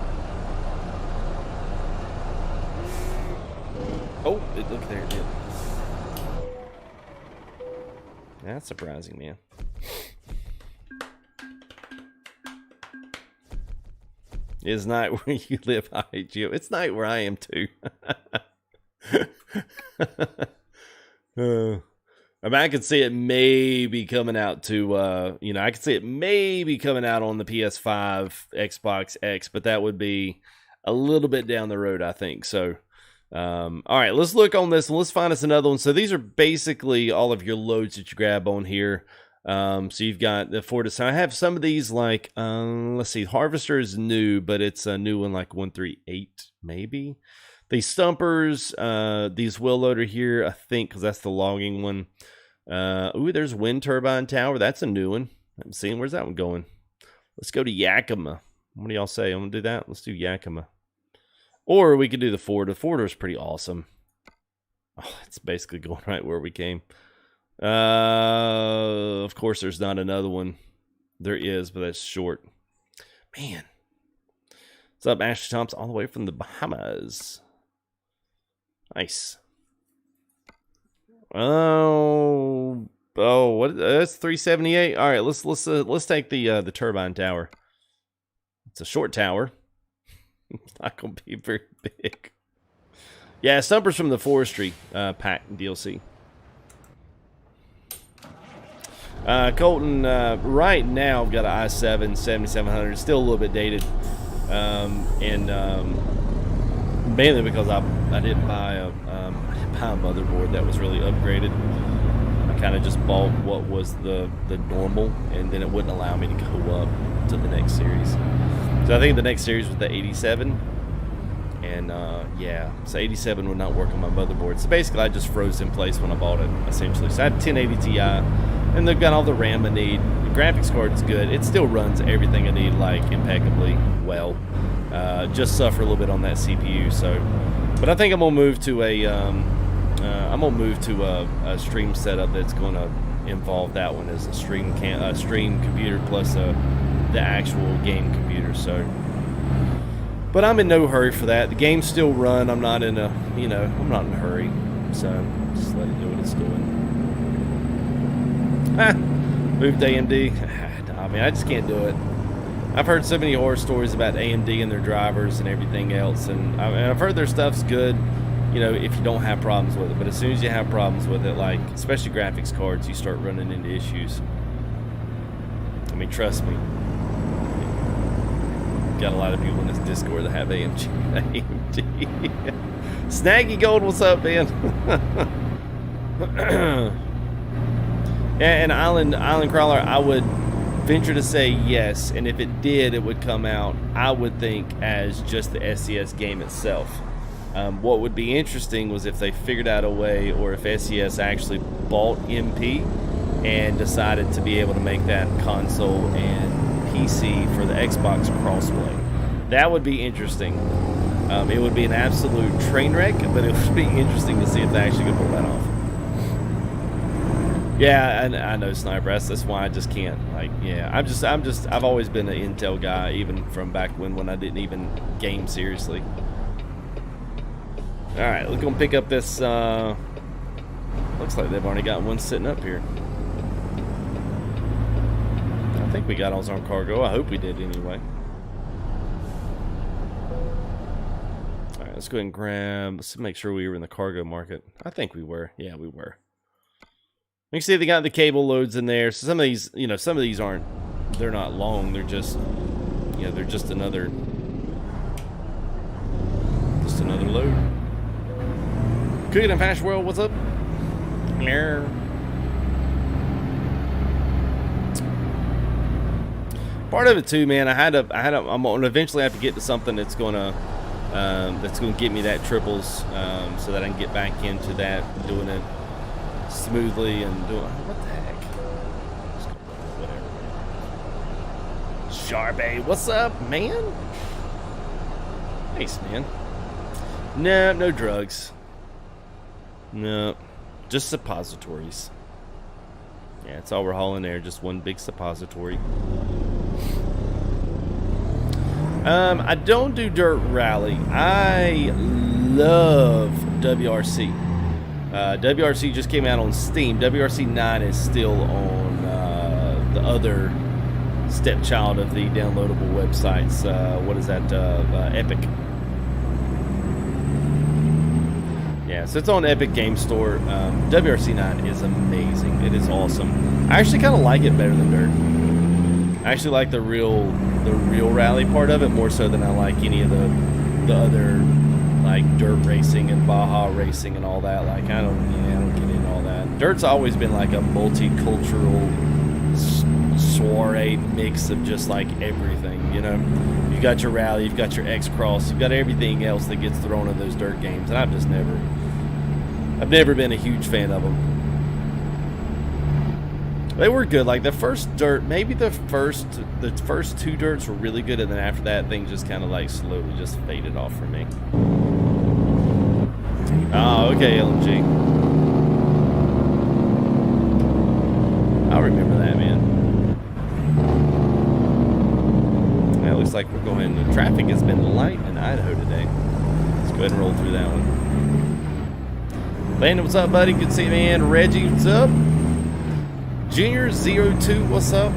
Oh, look there, it did. That's surprising, man. It's night where you live, I hate you. It's night where I am too. I mean, I could see it maybe coming out to, I could see it maybe coming out on the PS5, Xbox X, but that would be a little bit down the road, I think. So, all right, let's look on this and let's find us another one. So these are basically all of your loads that you grab on here. So you've got the Ford. I have some of these like, let's see, Harvester is new, but it's a new one like 138 maybe. These Stumpers, these wheel loader here, I think, because that's the logging one. Ooh, there's Wind Turbine Tower. That's a new one. I'm seeing, where's that one going? Let's go to Yakima. What do y'all say? I'm going to do that. Let's do Yakima. Or we could do the Ford. The Ford is pretty awesome. Oh, it's basically going right where we came. Of course, there's not another one. There is, but that's short. Man. What's up, Ashley Thompson? All the way from the Bahamas. Nice. Oh, what? That's 378. All right, let's take the turbine tower. It's a short tower. It's not gonna be very big. Yeah, Stumpers from the Forestry pack DLC. Colton, right now I've got an i7 7700. It's still a little bit dated, mainly because I didn't buy a motherboard that was really upgraded. I kind of just bought what was the normal, and then it wouldn't allow me to go up to the next series. So I think the next series was the 87, and yeah, so 87 would not work on my motherboard. So basically I just froze in place when I bought it, essentially. So I had 1080 Ti, and they've got all the RAM I need. The graphics card's good. It still runs everything I need like impeccably well. Just suffer a little bit on that CPU. So, but I think I'm gonna move to a stream setup that's gonna involve that one as a stream computer plus the actual game computer. So, but I'm in no hurry for that. The games still run. I'm not in a I'm not in a hurry. So just let it do what it's doing. Moved to AMD. I mean, I just can't do it. I've heard so many horror stories about AMD and their drivers and everything else, and I've heard their stuff's good, if you don't have problems with it. But as soon as you have problems with it, like especially graphics cards, you start running into issues. I mean, trust me. Got a lot of people in this Discord that have AMD. Snaggy Gold, what's up, man? And Island Crawler, I would venture to say yes, and if it did, it would come out, I would think, as just the SCS game itself. What would be interesting was if they figured out a way, or if SCS actually bought MP and decided to be able to make that console and PC for the Xbox crossplay. That would be interesting. It would be an absolute train wreck, but it would be interesting to see if they actually could pull that off. Yeah, I know, Sniper. That's why I just can't. Like, yeah, I've always been an Intel guy, even from back when I didn't even game seriously. All right, let's go pick up this. Looks like they've already got one sitting up here. I think we got all our cargo. I hope we did anyway. All right, let's go ahead and grab. Let's make sure we were in the cargo market. I think we were. Yeah, we were. You can see they got the cable loads in there. So some of these, you know, some of these aren't, they're not long. They're just, you know, they're just another load. Cooking and Fast World, what's up? Here. Part of it too, man. I'm gonna eventually have to get to something that's gonna get me that triples, so that I can get back into that, doing it smoothly and doing what the heck? Whatever. Sharpay, what's up, man? Nice, man. No, no drugs. No, just suppositories. Yeah, it's all we're hauling there. Just one big suppository. I don't do dirt rally. I love WRC. WRC just came out on Steam. WRC 9 is still on the other stepchild of the downloadable websites. What is that? Epic. Yeah, so it's on Epic Game Store. WRC 9 is amazing. It is awesome. I actually kind of like it better than dirt. I actually like the real rally part of it more so than I like any of the other, like dirt racing and Baja racing and all that. Like I don't get into all that. Dirt's always been like a multicultural soiree mix of just like everything, you know. You've got your rally, you've got your X-Cross, you've got everything else that gets thrown in those dirt games, and I've never been a huge fan of them. They were good. Like the first dirt, maybe the first two dirts were really good, and then after that, things just kind of like slowly just faded off for me. Oh, okay, LMG. I'll remember that, man. It looks like we're going. The traffic has been light in Idaho today. Let's go ahead and roll through that one. Landon, what's up, buddy? Good to see you, man. Reggie, what's up? Junior02, what's up?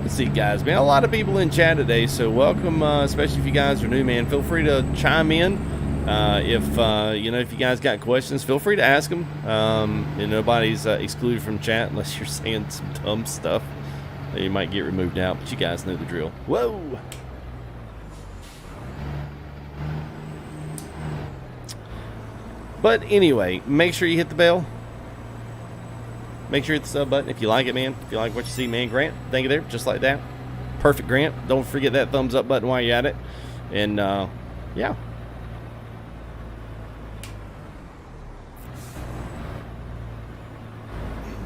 Let's see, guys. Man, a lot of people in chat today, so welcome, especially if you guys are new, man. Feel free to chime in. If you guys got questions, feel free to ask them. And nobody's excluded from chat unless you're saying some dumb stuff. You might get removed out, but you guys know the drill. Whoa! But anyway, make sure you hit the bell. Make sure you hit the sub button if you like it, man. If you like what you see, man. Grant, thank you there. Just like that. Perfect, Grant. Don't forget that thumbs up button while you're at it. And, yeah.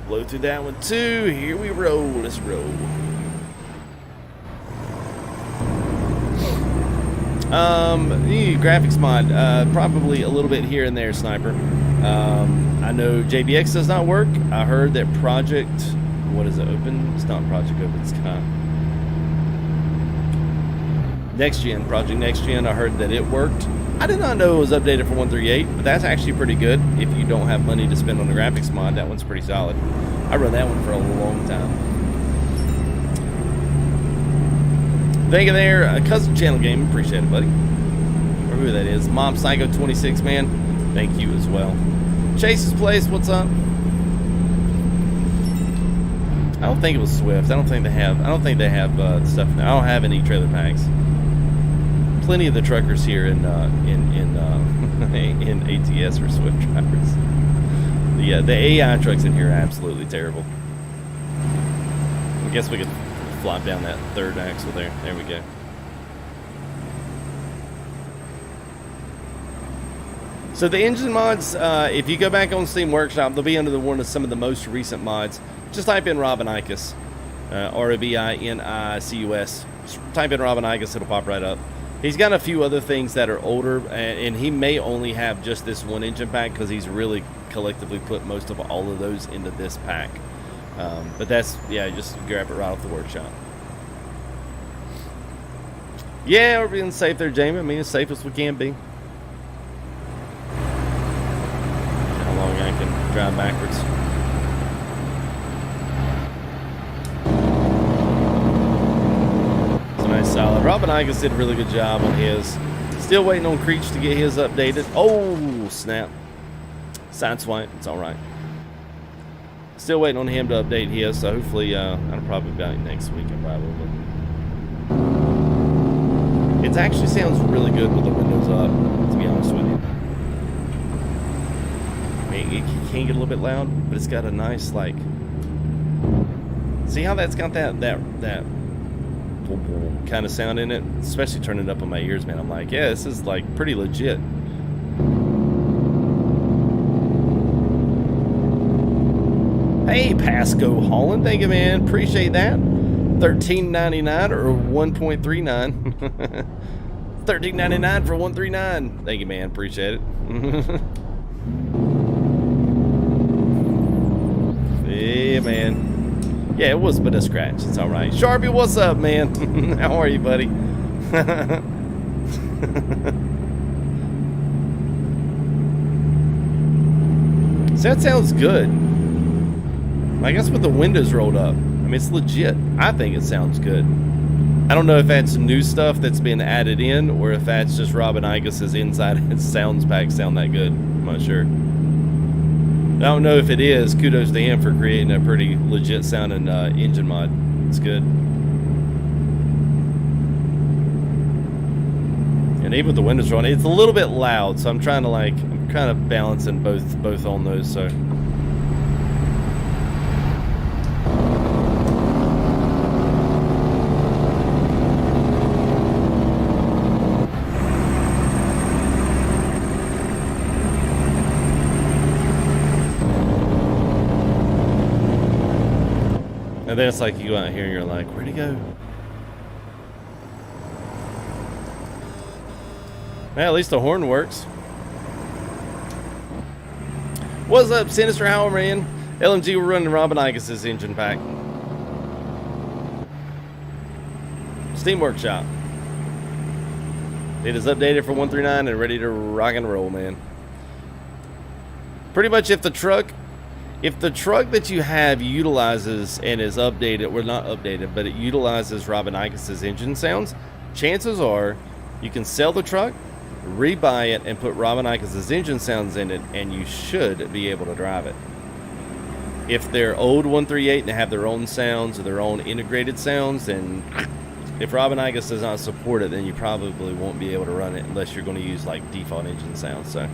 Blow through that one, too. Here we roll. Let's roll. Graphics mod, probably a little bit here and there, Sniper. I know JBX does not work. I heard that Project, what is it, Open? It's not Project Open Sky. Project Next Gen, I heard that it worked. I did not know it was updated for 138, but that's actually pretty good. If you don't have money to spend on the graphics mod, that one's pretty solid. I run that one for a long time. Thank you there, Cousin Channel Game. Appreciate it, buddy. Or who that is. Mom Psycho 26, man. Thank you as well. Chase's Place, what's up? I don't think it was Swift. I don't think they have stuff now. I don't have any trailer packs. Plenty of the truckers here in ATS are Swift drivers. The AI trucks in here are absolutely terrible. I guess we could flop down that third axle there. There we go. So the engine mods, if you go back on Steam Workshop, they'll be under one of some of the most recent mods. Just type in Robinicus, Robinicus. Just type in Robinicus, it'll pop right up. He's got a few other things that are older, and he may only have just this one engine pack because he's really collectively put most of all of those into this pack. But that's, yeah, just grab it right off the workshop. Yeah, we're being safe there, Jamie. I mean, as safe as we can be. How long I can drive backwards. It's a nice solid. Robin Igus did a really good job on his. Still waiting on Creech to get his updated. Oh, snap. Side swipe. It's all right. Still waiting on him to update his, so hopefully I'll probably be out next week. It actually sounds really good with the windows up, to be honest with you. I mean, it can get a little bit loud, but it's got a nice, like... See how that's got that kind of sound in it? Especially turning it up on my ears, man. I'm like, yeah, this is, like, pretty legit. Hey, Pasco Holland, thank you, man. Appreciate that. $13.99 or 1.39. $13.99 for 139. Thank you, man. Appreciate it. Yeah, man. Yeah, it was but a scratch. It's all right. Sharpie, what's up, man? How are you, buddy? So that sounds good. I guess with the windows rolled up. I mean, it's legit. I think it sounds good. I don't know if that's new stuff that's been added in or if that's just Robin Igus's inside his sounds pack sound that good. I'm not sure. I don't know if it is. Kudos to him for creating a pretty legit sounding engine mod. It's good. And even with the windows rolling, it's a little bit loud, so I'm trying to I'm kind of balancing both on those, so. And then it's like you go out here and you're like, where'd he go? Well, at least the horn works. What's up, Sinister Howler, man? LMG, we're running Robin Igus's engine pack. Steam Workshop. It is updated for 139 and ready to rock and roll, man. Pretty much if the truck that you have utilizes and is updated, well, not updated, but it utilizes Robin Igus's engine sounds, chances are you can sell the truck, rebuy it, and put Robin Igus's engine sounds in it, and you should be able to drive it. If they're old 138 and they have their own sounds or their own integrated sounds, then if Robin Igus does not support it, then you probably won't be able to run it unless you're going to use like default engine sounds. So,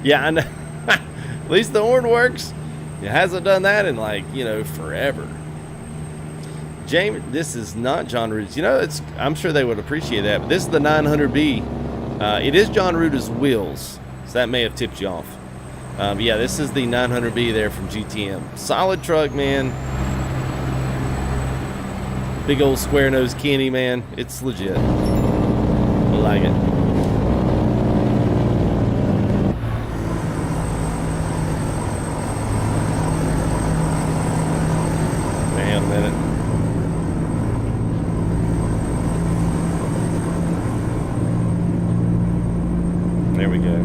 yeah, I know. At least the horn works. It hasn't done that in forever. James, this is not John Ruda's. I'm sure they would appreciate that, but this is the 900B. It is John Ruda's wheels, so that may have tipped you off. But yeah, this is the 900B there from GTM. Solid truck, man. Big old square nose Kenny, man. It's legit. I like it. There we go.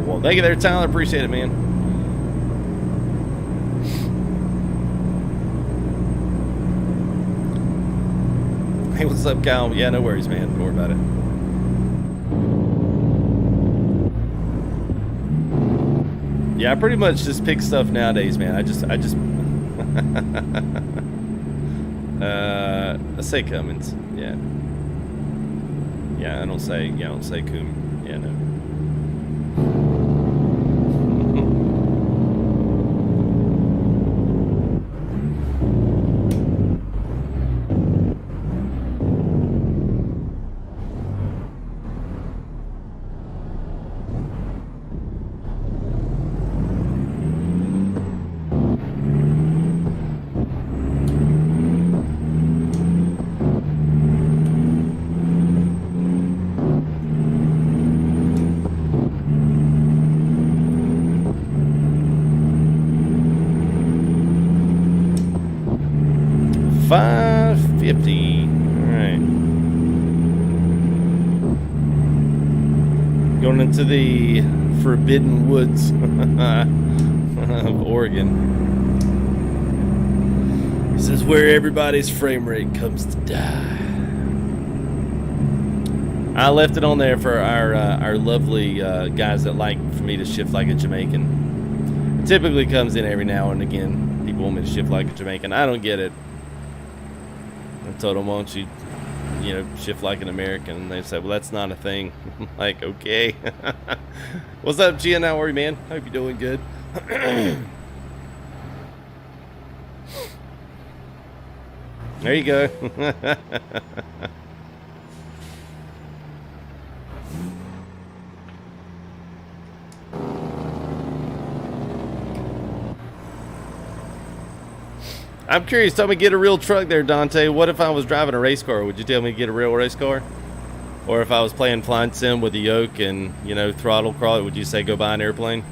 Whoa. Thank you there, Tyler. Appreciate it, man. Hey, what's up, Kyle? Yeah, no worries, man. Don't worry about it. Yeah, I pretty much just pick stuff nowadays, man. I just I say Cummins. Yeah. Yeah, I don't say Coom. Yeah, no. 550. Alright. Going into the forbidden woods of Oregon. This is where everybody's frame rate comes to die. I left it on there for our lovely guys that like for me to shift like a Jamaican. It typically comes in every now and again. People want me to shift like a Jamaican. I don't get it. I told them, why don't you shift like an American? And they said, well, that's not a thing. I'm like, okay. What's up, Gian? How are you, man? Hope you're doing good. There you go. I'm curious, tell me get a real truck there, Dante. What if I was driving a race car? Would you tell me to get a real race car? Or if I was playing flying sim with a yoke and, throttle crawl, would you say go buy an airplane?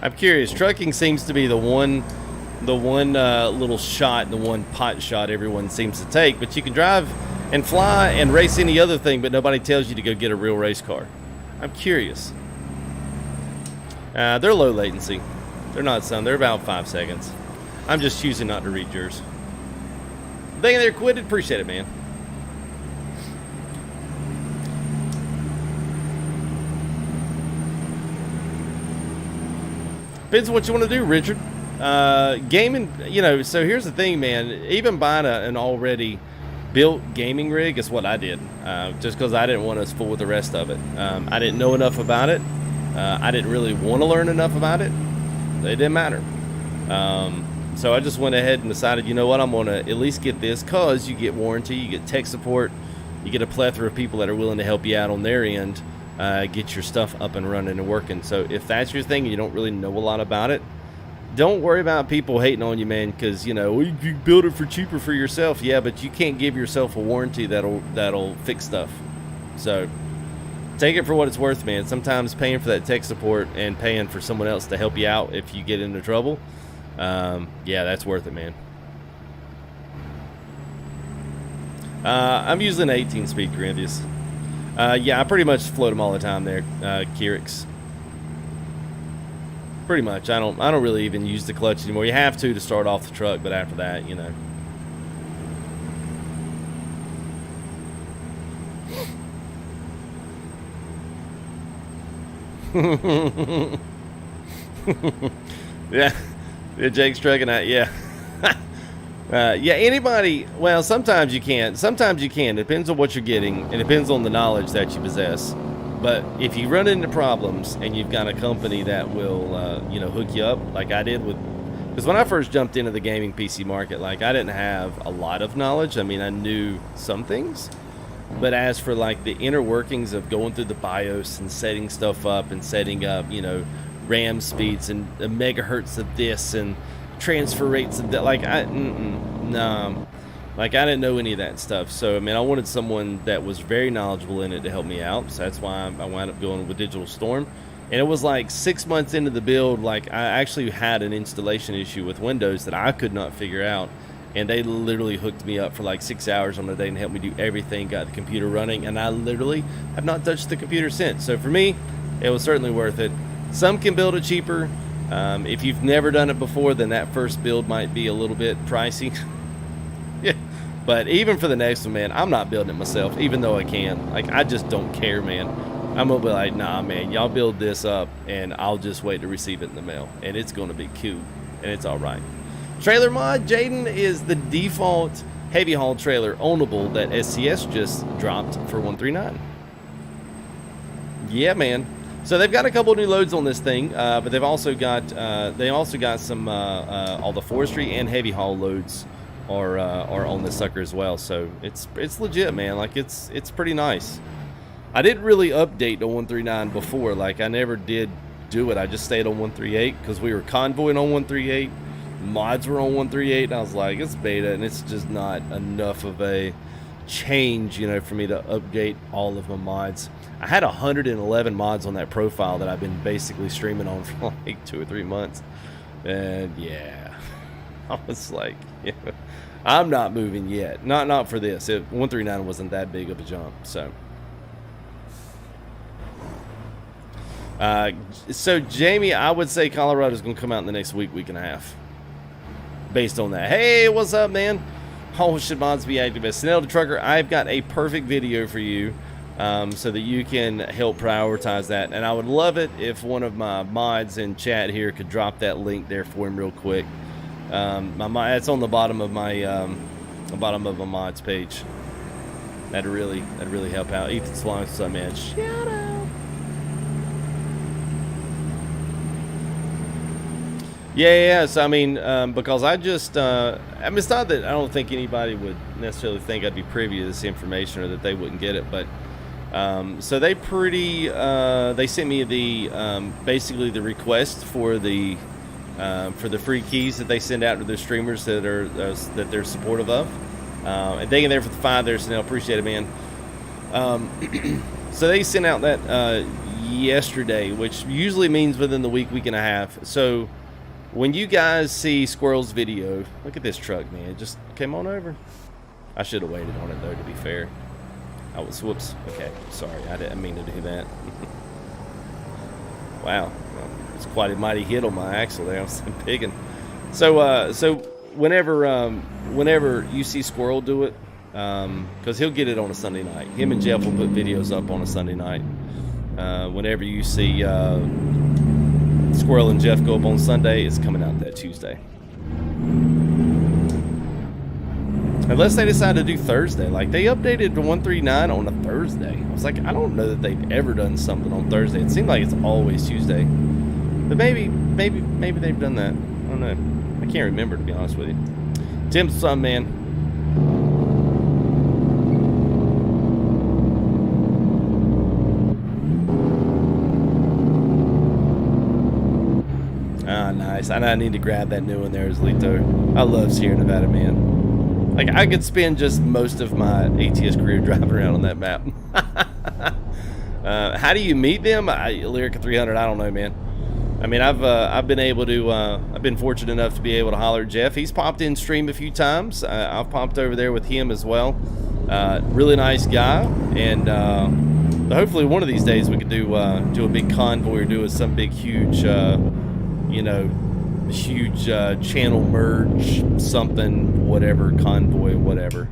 I'm curious. Trucking seems to be the one little shot, the one pot shot everyone seems to take. But you can drive and fly and race any other thing, but nobody tells you to go get a real race car. I'm curious. They're low latency. They're not some. They're about 5 seconds. I'm just choosing not to read yours. Thank you there, Quitted. Appreciate it, man. Depends on what you want to do, Richard. Gaming, so here's the thing, man. Even buying an already built gaming rig is what I did. Just because I didn't want to fool with the rest of it. I didn't know enough about it. I didn't really want to learn enough about it. It didn't matter. So I just went ahead and decided, you know what, I'm going to at least get this because you get warranty, you get tech support, you get a plethora of people that are willing to help you out on their end, get your stuff up and running and working. So if that's your thing and you don't really know a lot about it, don't worry about people hating on you, man, because, you can build it for cheaper for yourself. Yeah, but you can't give yourself a warranty that'll fix stuff. So take it for what it's worth, man. Sometimes paying for that tech support and paying for someone else to help you out if you get into trouble, yeah, that's worth it, man. I'm using an 18-speed Corinthians. Yeah, I pretty much float them all the time there, Kyrix. Pretty much. I don't really even use the clutch anymore. You have to start off the truck, but after that, Yeah, Jake's trucking out. Yeah. Yeah, anybody, well, sometimes you can. Sometimes you can. It depends on what you're getting. It depends on the knowledge that you possess. But if you run into problems and you've got a company that will, hook you up, like I did with, because when I first jumped into the gaming PC market, like I didn't have a lot of knowledge. I mean, I knew some things. But as for like the inner workings of going through the BIOS and setting stuff up and setting up, RAM speeds and the megahertz of this and transfer rates of that, like I didn't know any of that stuff. So I mean, I wanted someone that was very knowledgeable in it to help me out. So that's why I wound up going with Digital Storm. And it was like 6 months into the build, like I actually had an installation issue with Windows that I could not figure out. And they literally hooked me up for like 6 hours on the day and helped me do everything, got the computer running, and I literally have not touched the computer since. So for me, it was certainly worth it. Some can build it cheaper. If you've never done it before, then that first build might be a little bit pricey. Yeah. But even for the next one, man, I'm not building it myself, even though I can. Like, I just don't care, man. I'm going to be like, nah, man, y'all build this up, and I'll just wait to receive it in the mail. And it's going to be cute, and it's all right. Trailer mod, Jaden, is the default heavy haul trailer ownable that SCS just dropped for 139. Yeah, man. So they've got a couple new loads on this thing, but they've also got some all the forestry and heavy haul loads are on this sucker as well. So it's legit, man. Like it's pretty nice. I didn't really update to 139 before. Like I never did do it. I just stayed on 138 because we were convoying on 138. Mods were on 138, and I was like, it's beta, and it's just not enough of a change, for me to update all of my mods. I had 111 mods on that profile that I've been basically streaming on for like 2 or 3 months, and yeah, I was like, yeah, I'm not moving yet. Not for this. 139 wasn't that big of a jump. So Jamie, I would say Colorado's going to come out in the next week and a half. Based on that. Hey, what's up, man? How should mods be active? Snell the Trucker, I've got a perfect video for you so that you can help prioritize that. And I would love it if one of my mods in chat here could drop that link there for him real quick. It's on the bottom of my mods page. That'd really help out. Ethan Slime, so man, shout out. Yeah. So I mean, because I just, I mean, it's not that I don't think anybody would necessarily think I'd be privy to this information or that they wouldn't get it, but so they sent me the basically the request for the free keys that they send out to their streamers that they're supportive of, and thank you there for the 5 there, Snell. Appreciate it, man. So they sent out that yesterday, which usually means within the week and a half. So when you guys see Squirrel's video, look at this truck, man. It just came on over. I should have waited on it, though, to be fair. Whoops. Okay, sorry. I didn't mean to do that. Wow. Well, it's quite a mighty hit on my axle there. I was picking. So whenever you see Squirrel do it, because he'll get it on a Sunday night. Him and Jeff will put videos up on a Sunday night. Whenever you see Squirrel and Jeff go up on Sunday, it's coming out that Tuesday. Unless they decide to do Thursday. Like, they updated to 139 on a Thursday. I was like, I don't know that they've ever done something on Thursday. It seemed like it's always Tuesday. But maybe they've done that. I don't know. I can't remember, to be honest with you. Tim's son, man. Nice. And I need to grab that new one there, Lito. I love Sierra Nevada, man. Like, I could spend just most of my ATS career driving around on that map. How do you meet them? Lyrica 300, I don't know, man. I mean, I've been able to, I've been fortunate enough to be able to holler at Jeff. He's popped in stream a few times. I've popped over there with him as well. Really nice guy. And hopefully one of these days we could do a big convoy or do some big, huge, huge channel merge, something, whatever, convoy, whatever.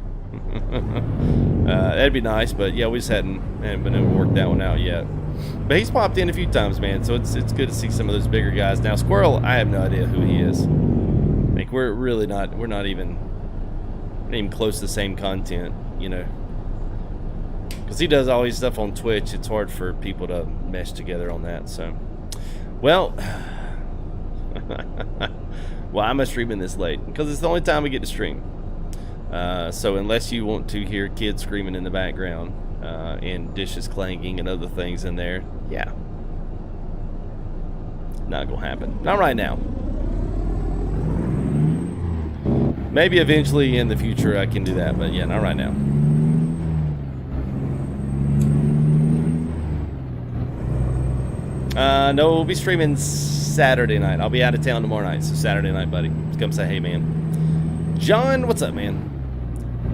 That'd be nice, but yeah, we just haven't been able to work that one out yet. But he's popped in a few times, man, so it's good to see some of those bigger guys. Now, Squirrel, I have no idea who he is. Like, we're not even close to the same content, because he does all his stuff on Twitch. It's hard for people to mesh together on that. So, well. Why am I streaming this late? Because it's the only time we get to stream. So unless you want to hear kids screaming in the background and dishes clanking and other things in there, yeah, not gonna happen. Not right now. Maybe eventually in the future I can do that, but yeah, not right now. No, we'll be streaming Saturday night. I'll be out of town tomorrow night, so Saturday night, buddy. Just come say hey, man. John, what's up, man?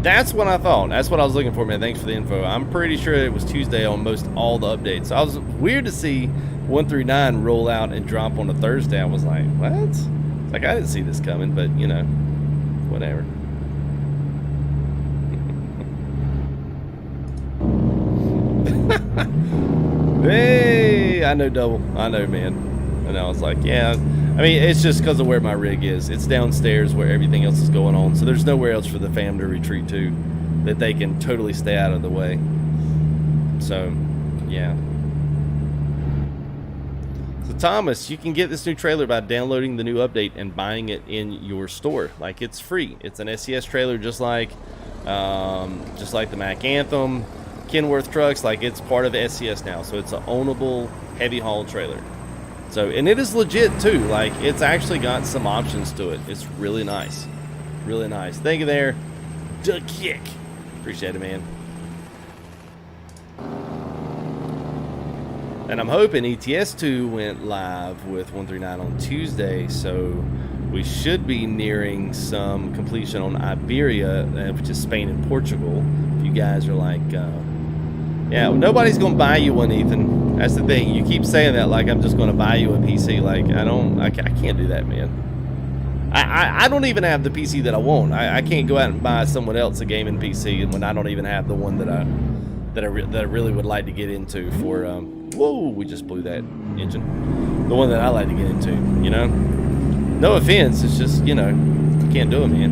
That's what I thought. That's what I was looking for, man. Thanks for the info. I'm pretty sure it was Tuesday on most all the updates. I was weird to see 139 roll out and drop on a Thursday. I was like, what? It's like, I didn't see this coming, but, whatever. Hey, I know double. I know, man. And I was like, yeah. I mean, it's just because of where my rig is. It's downstairs where everything else is going on. So there's nowhere else for the fam to retreat to that they can totally stay out of the way. So, yeah. So, Thomas, you can get this new trailer by downloading the new update and buying it in your store. Like, it's free. It's an SES trailer just like the Mac Anthem, Kenworth trucks. Like, it's part of SES now. So it's an ownable heavy haul trailer. So, and it is legit too. Like, it's actually got some options to it. It's really nice. Really nice. Thank you there, Duck Kick. Appreciate it, man. And I'm hoping ETS2 went live with 139 on Tuesday, so we should be nearing some completion on Iberia, which is Spain and Portugal. If you guys are like, yeah, nobody's gonna buy you one, Ethan. That's the thing. You keep saying that like I'm just gonna buy you a PC. Like I can't do that, man. I don't even have the PC that I want. I can't go out and buy someone else a gaming PC when I don't even have the one that I really would like to get into for. Whoa, we just blew that engine. The one that I like to get into, you know. No offense, it's just, you know, can't do it, man.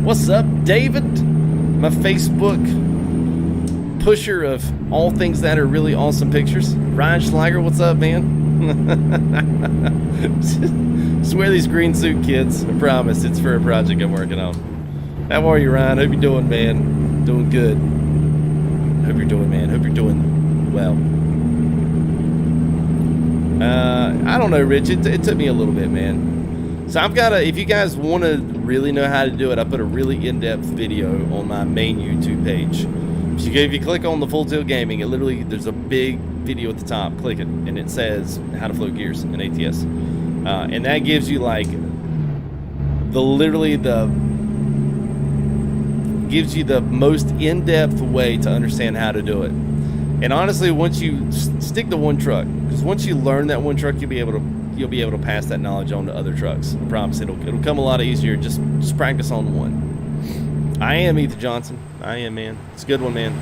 What's up, David? My Facebook pusher of all things that are really awesome pictures. Ryan Schlager, what's up, man? Swear these green suit kids. I promise it's for a project I'm working on. How are you, Ryan? Hope you're doing, man. Doing good. Hope you're doing, man. Hope you're doing well. I don't know, Rich. It took me a little bit, man. So I've got if you guys want to really know how to do it, I put a really in-depth video on my main YouTube page. So if you click on the Full Tilt Gaming, it literally, there's a big video at the top. Click it, and it says how to float gears in ATS. And that gives you like gives you the most in-depth way to understand how to do it. And honestly, once you stick to one truck, because once you learn that one truck, you'll be able to pass that knowledge on to other trucks. I promise it'll come a lot easier. Just practice on one. I am Ethan Johnson. I am, man. It's a good one, man.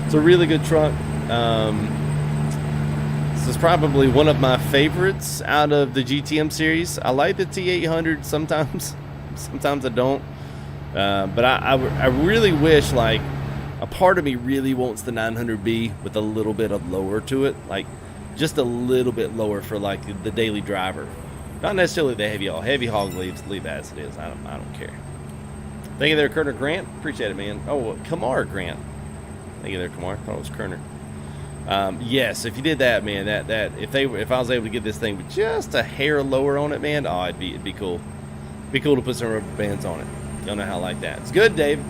It's a really good truck. This is probably one of my favorites out of the GTM series. I like the T800 sometimes. Sometimes I don't. But I really wish, like, a part of me really wants the 900B with a little bit of lower to it, like just a little bit lower for like the daily driver, not necessarily the heavy hog. Heavy hog leave as it is. I don't care. Thank you there, Kerner Grant. Appreciate it, man. Oh, Kamar Grant. Thank you there, Kamar. I thought it was Kerner. Yes, if you did that, man, that if I was able to get this thing with just a hair lower on it, man, oh, it'd be cool. Be cool to put some rubber bands on it. Don't know how I like that. It's good, Dave.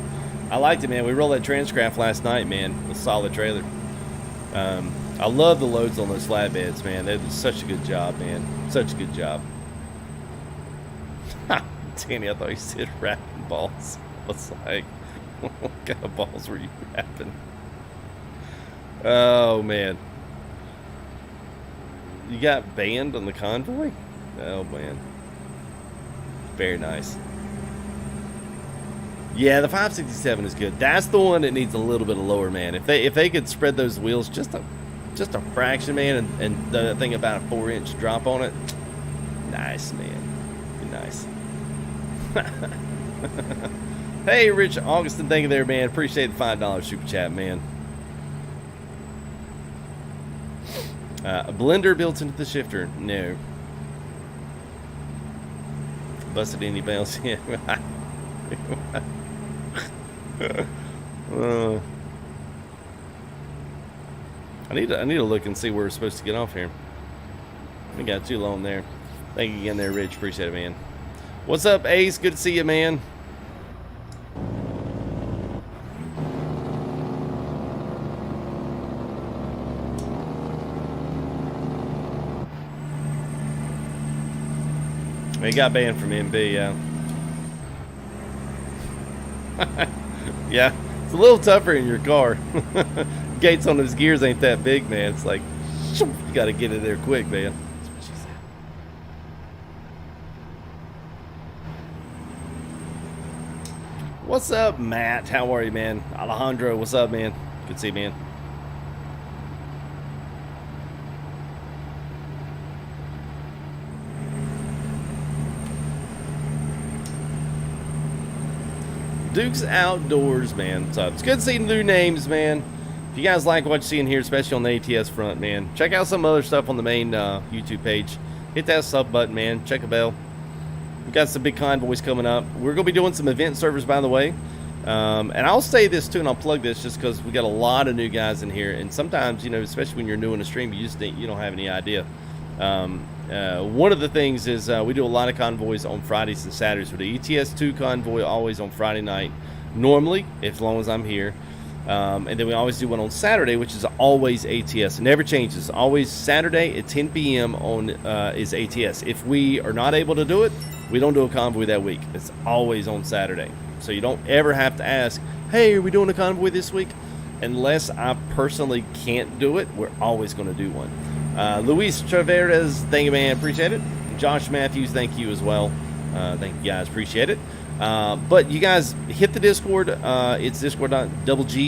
I liked it, man. We rolled that Transcraft last night, man. It was a solid trailer. I love the loads on those flatbeds, man. They did such a good job, man. Such a good job. Danny, I thought you said wrapping balls. I was like, what kind of balls were you wrapping? Oh, man. You got banned on the Convoy? Oh, man. Very nice. Yeah, the 567 is good. That's the one that needs a little bit of lower, man. If they could spread those wheels just a fraction, man, and the thing about a 4-inch drop on it, nice, man. Be nice. Hey, Rich Augustin, thank you there, man. Appreciate the $5 super chat, man. A blender built into the shifter? No. Busted any bells? Yeah. I need to look and see where we're supposed to get off here. We got too long there. Thank you again there, Rich. Appreciate it, man. What's up, Ace? Good to see you, man. He got banned from MB, yeah. Yeah, it's a little tougher in your car. Gates on those gears ain't that big, man. It's like, you got to get in there quick, man. That's what she said. What's up, Matt? How are you, man? Alejandro, what's up, man? Good to see you, man. Duke's Outdoors, man. So it's good seeing new names, man. If you guys like what you're seeing here, especially on the ATS front, man, check out some other stuff on the main YouTube page. Hit that sub button, man. Check a bell. We've got some big convoys coming up. We're going to be doing some event servers, by the way. And I'll say this, too, and I'll plug this just because we got a lot of new guys in here. And sometimes, you know, especially when you're new in a stream, you don't have any idea. One of the things is we do a lot of convoys on Fridays and Saturdays with the ETS2 convoy, always on Friday night, normally, as long as I'm here. And then we always do one on Saturday, which is always ATS. It never changes. Always Saturday at 10 p.m. on is ATS. If we are not able to do it, we don't do a convoy that week. It's always on Saturday. So you don't ever have to ask, hey, are we doing a convoy this week? Unless I personally can't do it, we're always going to do one. Luis Traveras, thank you, man. Appreciate it. Josh Matthews, thank you as well. Thank you guys. Appreciate it. But you guys hit the Discord. It's discord.g/FTG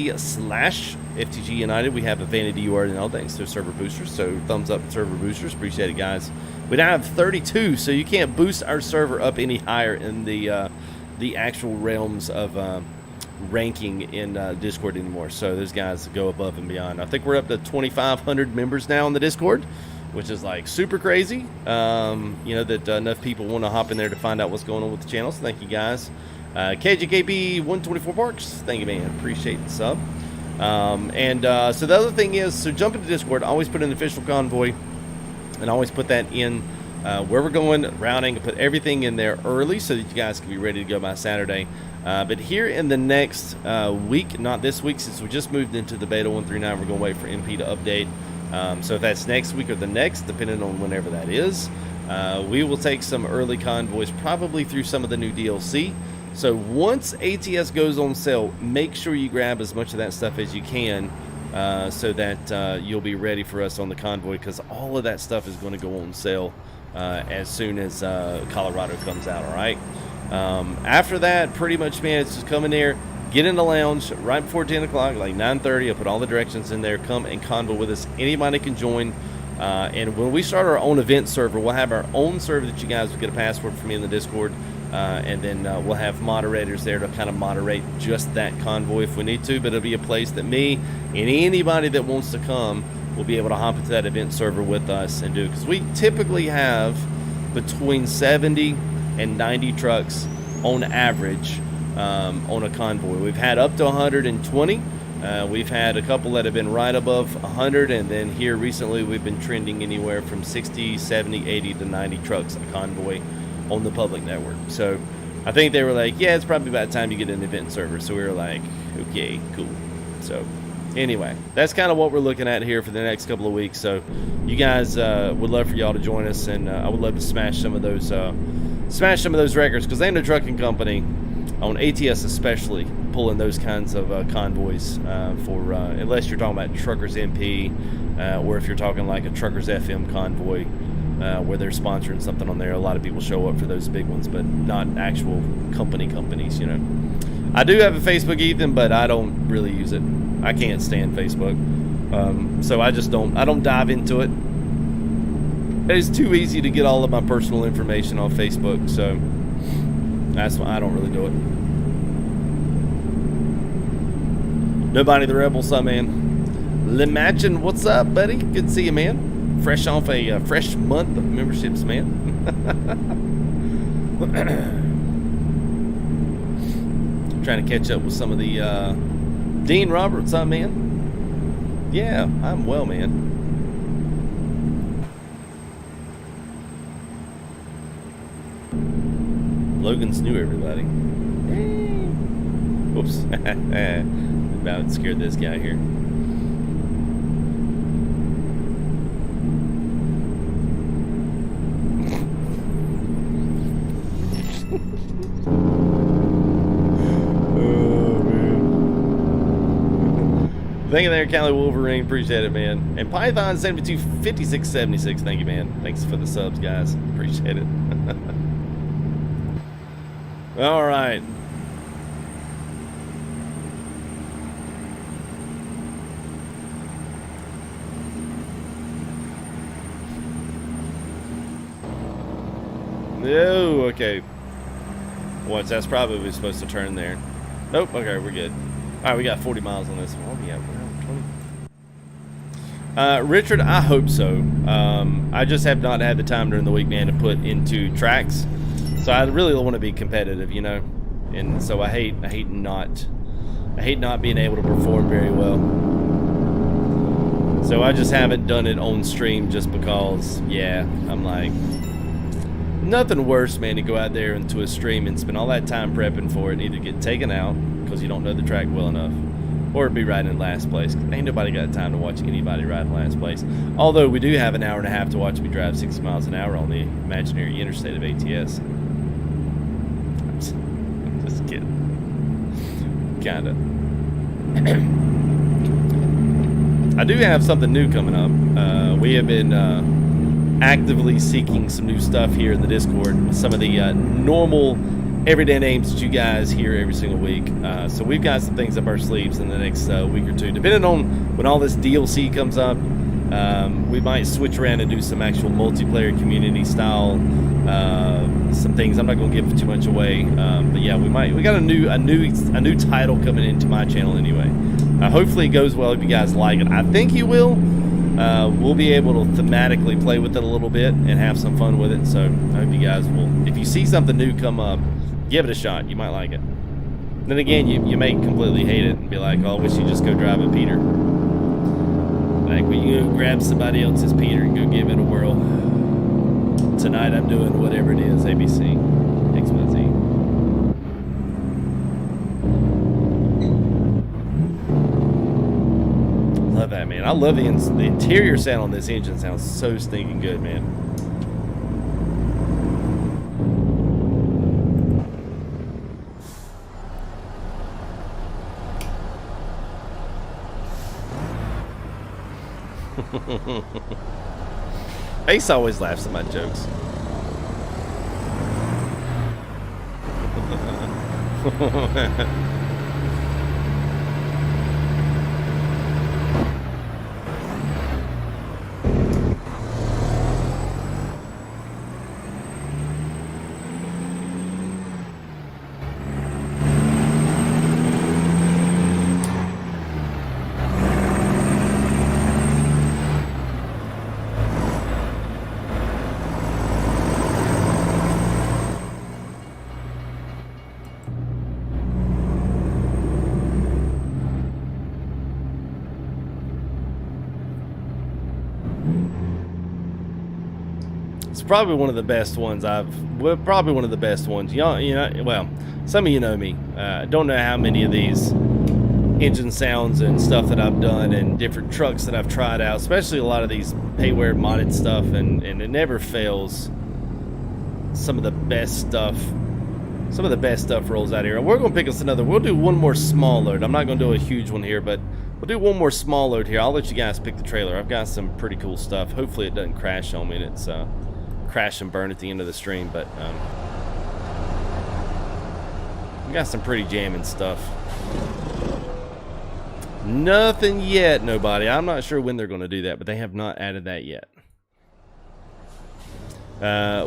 United. We have a vanity URL thanks to server boosters. So thumbs up server boosters. Appreciate it, guys. We now have 32, so you can't boost our server up any higher in the actual realms of ranking in Discord anymore. So those guys go above and beyond. I think we're up to 2,500 members now in the Discord, which is like super crazy. You know, that enough people want to hop in there to find out what's going on with the channel. So thank you guys. KJKB 124 Parks, thank you, man. Appreciate the sub. So the other thing is, so jump into Discord. Always put an official convoy, and always put that in where we're going, routing, and put everything in there early so that you guys can be ready to go by Saturday. But here in the next week, not this week, since we just moved into the beta 139, we're going to wait for MP to update. So if that's next week or the next, depending on whenever that is, we will take some early convoys, probably through some of the new DLC. So once ATS goes on sale, make sure you grab as much of that stuff as you can, so that you'll be ready for us on the convoy, because all of that stuff is going to go on sale as soon as Colorado comes out. All right. After that, pretty much, man, it's just come in there, get in the lounge right before 10 o'clock, like 9:30. I'll put all the directions in there. Come and convoy with us. Anybody can join. And when we start our own event server, we'll have our own server that you guys will get a password from me in the Discord. And then we'll have moderators there to kind of moderate just that convoy if we need to. But it'll be a place that me and anybody that wants to come will be able to hop into that event server with us and do. Because we typically have between 70 and 90 trucks on average on a convoy. We've had up to 120. We've had a couple that have been right above 100, and then here recently we've been trending anywhere from 60, 70, 80 to 90 trucks a convoy on the public network. So I think they were like, yeah, it's probably about time you get an event server. So we were like, okay, cool. So anyway, that's kind of what we're looking at here for the next couple of weeks. So you guys would love for y'all to join us, and I would love to smash some of those records, because they end the trucking company on ATS especially pulling those kinds of convoys for unless you're talking about Truckers MP, or if you're talking like a Truckers FM convoy where they're sponsoring something on there. A lot of people show up for those big ones, but not actual companies, you know. I do have a Facebook, Ethan, but I don't really use it. I can't stand Facebook, so I don't dive into it. It's too easy to get all of my personal information on Facebook, so that's why I don't really do it. Nobody the Rebel, what's up, man? Limachin, what's up, buddy? Good to see you, man. Fresh off a fresh month of memberships, man. Trying to catch up with some of the Dean Robert, what's up, man? Yeah, I'm well, man. Logan's new, everybody. Whoops. About scared this guy here. Oh, man. Thank you there, Cali Wolverine. Appreciate it, man. And Python 725676. Thank you, man. Thanks for the subs, guys. Appreciate it. All right. Oh, okay. What? That's probably supposed to turn there. Nope. Okay, we're good. All right, we got 40 miles on this one. Oh, yeah, we're on 20. Richard, I hope so. I just have not had the time during the week, man, to put into tracks. So I really want to be competitive, you know, and so I hate not being able to perform very well. So I just haven't done it on stream just because, yeah, I'm like, nothing worse, man, to go out there into a stream and spend all that time prepping for it, either get taken out because you don't know the track well enough, or be riding in last place. Ain't nobody got time to watch anybody ride in last place. Although we do have an hour and a half to watch me drive 60 miles an hour on the imaginary interstate of ATS. I'm just kidding. Kinda. I do have something new coming up. We have been actively seeking some new stuff here in the Discord. Some of the normal everyday names that you guys hear every single week. So we've got some things up our sleeves in the next week or two. Depending on when all this DLC comes up, we might switch around and do some actual multiplayer community style some things. I'm not going to give too much away, but yeah, we got a new title coming into my channel anyway. Hopefully it goes well if you guys like it. I think you will. We'll be able to thematically play with it a little bit and have some fun with it. So I hope you guys will. If you see something new come up, give it a shot. You might like it. Then again, you may completely hate it and be like, oh, I wish you just go drive a Peter. Like when you go grab somebody else's Peter and go give it a whirl. Tonight I'm doing whatever it is, ABC, XYZ. Love that, man. I love the interior sound on this engine. Sounds so stinking good, man. Ace always laughs at my jokes. Probably one of the best ones probably one of the best ones. You know, well, some of you know me. Don't know how many of these engine sounds and stuff that I've done and different trucks that I've tried out, especially a lot of these payware modded stuff, and it never fails. Some of the best stuff rolls out here. We're gonna pick us another. We'll do one more small load. I'm not gonna do a huge one here, but we'll do one more small load here. I'll let you guys pick the trailer. I've got some pretty cool stuff. Hopefully it doesn't crash on me and it's crash and burn at the end of the stream, but we got some pretty jamming stuff. Nothing yet, nobody. I'm not sure when they're going to do that, but they have not added that yet.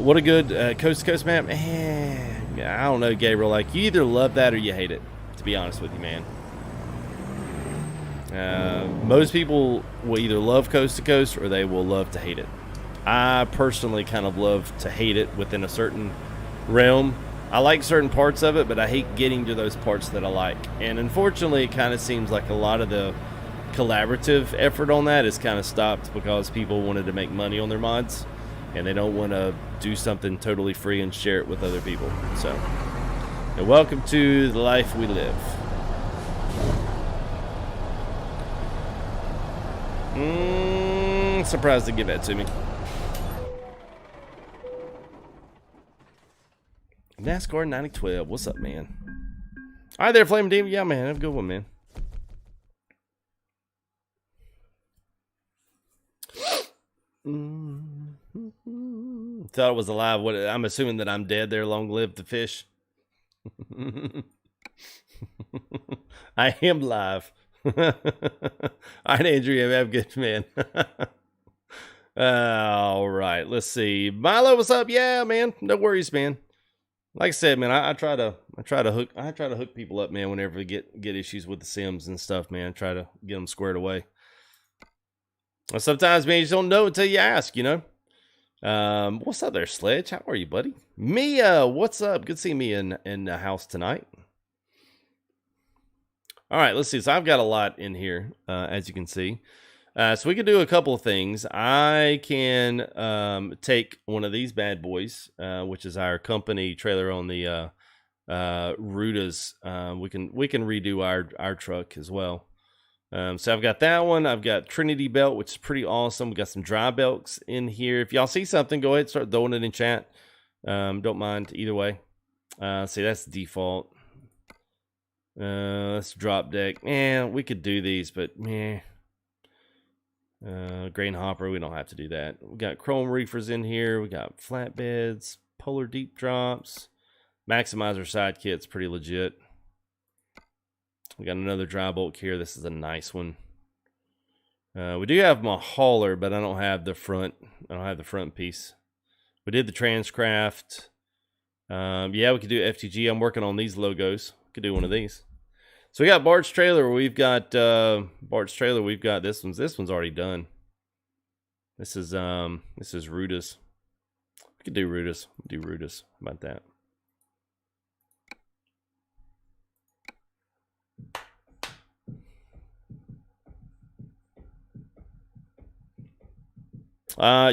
What a good coast to coast map. I don't know, Gabriel. Like, you either love that or you hate it, to be honest with you, man. Most people will either love coast to coast or they will love to hate it. I personally kind of love to hate it within a certain realm. I like certain parts of it, but I hate getting to those parts that I like. And unfortunately, it kind of seems like a lot of the collaborative effort on that is kind of stopped because people wanted to make money on their mods, and they don't want to do something totally free and share it with other people. So, welcome to the life we live. Surprised to give that to me. NASCAR 9012. What's up, man? All right there, Flame Demon. Yeah, man. Have a good one, man. Thought it was alive. What? I'm assuming that I'm dead there. Long live the fish. I am live. All right, Andrew. Have a good man. All right. Let's see. Milo, what's up? Yeah, man. No worries, man. Like I said, man, I try to hook people up, man, whenever we get issues with the Sims and stuff, man. I try to get them squared away. Well, sometimes, man, you just don't know until you ask, you know. What's up there, Sledge? How are you, buddy? Mia, what's up? Good seeing me in the house tonight. All right, let's see. So I've got a lot in here, as you can see. So we can do a couple of things. I can take one of these bad boys, which is our company trailer on the Rutas. We can redo our truck as well. So I've got that one. I've got Trinity belt, which is pretty awesome. We got some dry belts in here. If y'all see something, go ahead and start throwing it in chat. Don't mind either way. See, that's the default. Let's drop deck. We could do these, but grain hopper, we don't have to do that. We got chrome reefers in here. We got flatbeds, polar deep drops. Maximizer side kit's pretty legit. We got another dry bulk here. This is a nice one. We do have my hauler, but I don't have the front. I don't have the front piece. We did the Transcraft. Yeah, we could do FTG. I'm working on these logos. We could do one of these. So we got Bart's trailer. We've got Bart's trailer. We've got this one's. This one's already done. This is Rudis. We could do Rudis. Do Rudis. How about that?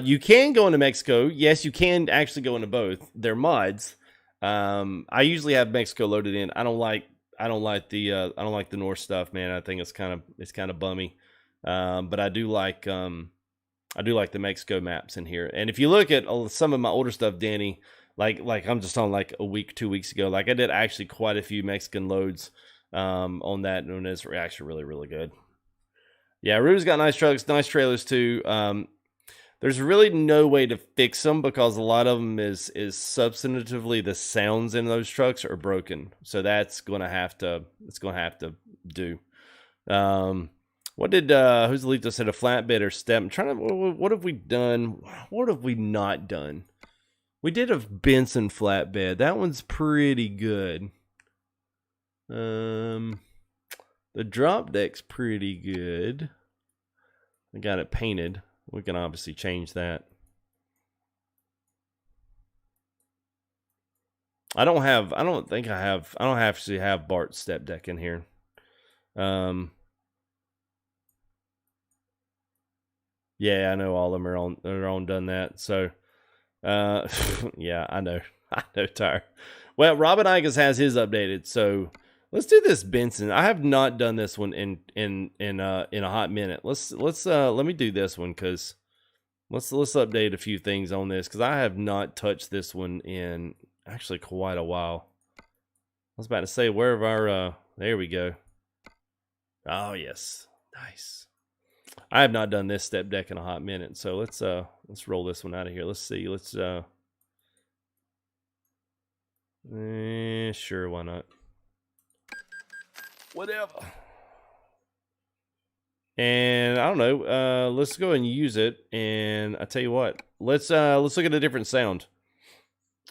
You can go into Mexico. Yes, you can actually go into both. They're mods. I usually have Mexico loaded in. I don't like the North stuff, man. I think it's kind of bummy. But I do like the Mexico maps in here. And if you look at some of my older stuff, Danny, like I'm just on like a week, 2 weeks ago, like I did actually quite a few Mexican loads on that, and it's actually really, really good. Yeah, Rude's got nice trucks, nice trailers too. There's really no way to fix them because a lot of them is substantively the sounds in those trucks are broken. So that's gonna have to do. What did who's the lead that said a flatbed or step? I'm trying to what have we done? What have we not done? We did a Benson flatbed. That one's pretty good. The drop deck's pretty good. I got it painted. We can obviously change that. I don't actually have Bart's step deck in here. Yeah, I know all of them are on done that. So, yeah, I know, Tyre. Well, Robin Igas has his updated. So let's do this Benson. I have not done this one in a hot minute. Let me do this one because let's update a few things on this because I have not touched this one in actually quite a while. I was about to say where have our there we go. Oh yes, nice. I have not done this step deck in a hot minute, so let's roll this one out of here. Let's see. Let's sure, why not? Whatever. And I don't know. Let's go and use it. And I tell you what, let's look at a different sound.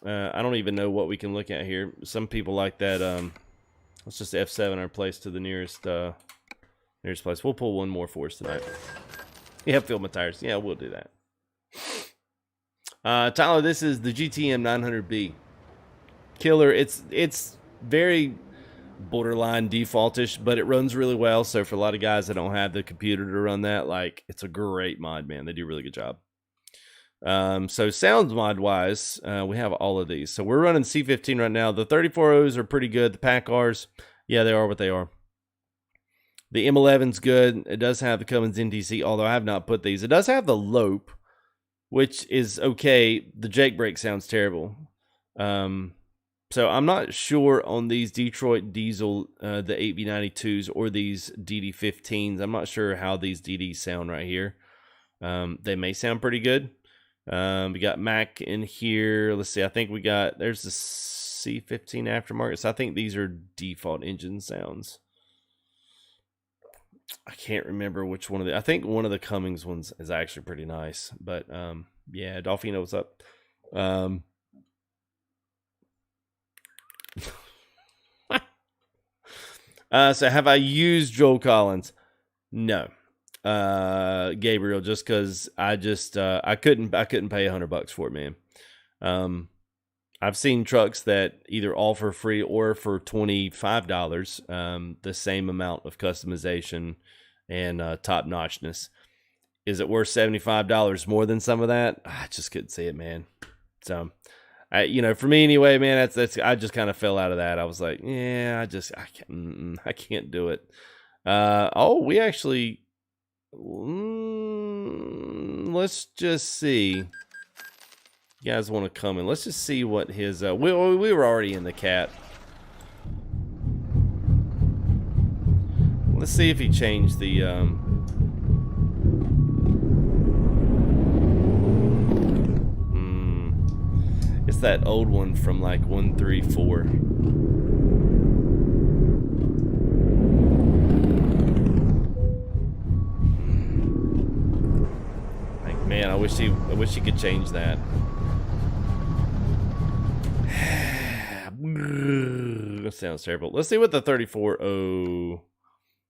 I don't even know what we can look at here. Some people like that. Let's just F7 our place to the nearest place. We'll pull one more for us tonight. Yeah, fill my tires. Yeah, we'll do that. Tyler, this is the GTM 900B. Killer. It's very borderline defaultish, but it runs really well. So for a lot of guys that don't have the computer to run that, like it's a great mod, man. They do a really good job. So sounds mod wise, we have all of these. So we're running C15 right now. The 34Os are pretty good. The Pack Rs, yeah, they are what they are. The M11's good. It does have the Cummins NTC, although I have not put these. It does have the Lope, which is okay. The Jake brake sounds terrible. So I'm not sure on these Detroit Diesel, the 8B92s or these DD15s. I'm not sure how these DDs sound right here. They may sound pretty good. We got Mac in here. Let's see. I think there's the C15 aftermarket. So I think these are default engine sounds. I can't remember which one of I think one of the Cummins ones is actually pretty nice. But yeah, Dolphino, what's up? So have I used Joel Collins? No. Gabriel, just because I couldn't pay $100 for it, man. I've seen trucks that either all for free or for $25, the same amount of customization and top notchness. Is it worth $75 more than some of that? I just couldn't see it, man. So, for me anyway, man, that's I just kind of fell out of that. I was like, yeah, I can't do it. Oh, we actually... let's just see. You guys want to come in? Let's just see what his... we were already in the cat. Let's see if he changed the... it's that old one from like 134. Like, man, I wish he could change that. That sounds terrible. Let's see what the 34. Oh,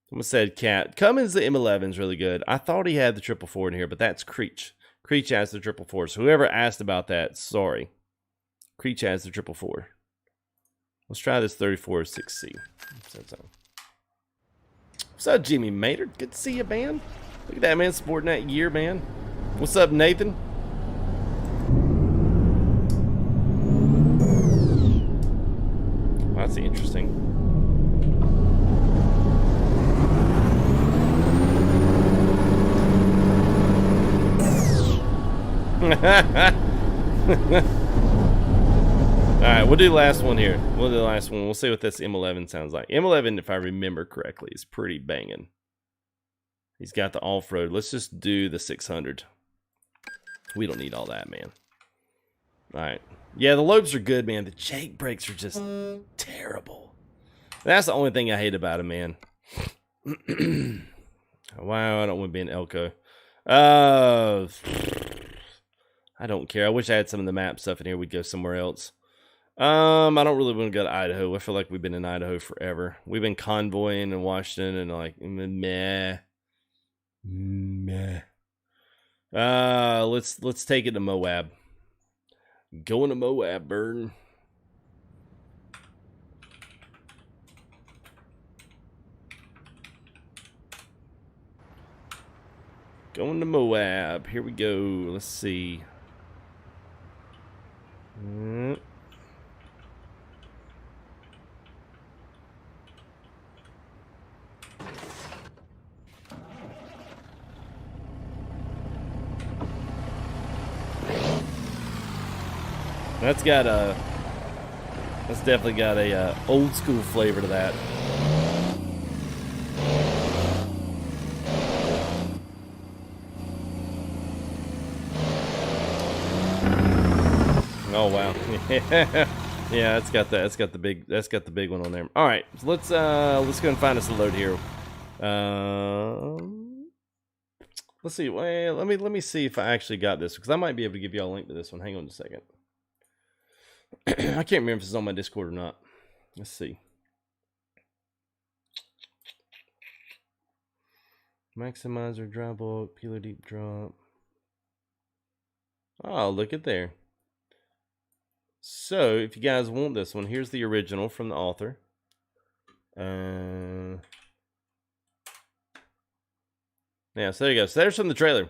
someone said cat. Cummins the M11's really good. I thought he had the 444 in here, but that's Creech. Creech has the 444. So whoever asked about that, sorry. Creech has the 444. Let's try this 34-6C. What's up, Jimmy Maynard? Good to see you, man. Look at that, man, sporting that gear, man. What's up, Nathan? Well, that's interesting. Alright, we'll do the last one here. We'll do the last one. We'll see what this M11 sounds like. M11, if I remember correctly, is pretty banging. He's got the off-road. Let's just do the 600. We don't need all that, man. Alright. Yeah, the lobes are good, man. The Jake brakes are just terrible. That's the only thing I hate about him, man. Wow, I don't want to be an Elko. I don't care. I wish I had some of the map stuff in here. We'd go somewhere else. I don't really want to go to Idaho. I feel like we've been in Idaho forever. We've been convoying in Washington and like meh. Let's take it to Moab. Going to Moab, Burn. Going to Moab. Here we go. Let's see. That's definitely got a old school flavor to that. Oh wow. Yeah, that's got the big one on there. All right, so let's go and find us a load here. Let's see. Well, let me see if I actually got this, because I might be able to give y'all a link to this one. Hang on a second. I can't remember if it's on my Discord or not. Let's see. Maximizer, dry bulk, peeler deep drop. Oh, look at there. So, if you guys want this one, here's the original from the author. Yeah, so there you go. So there's from the trailer.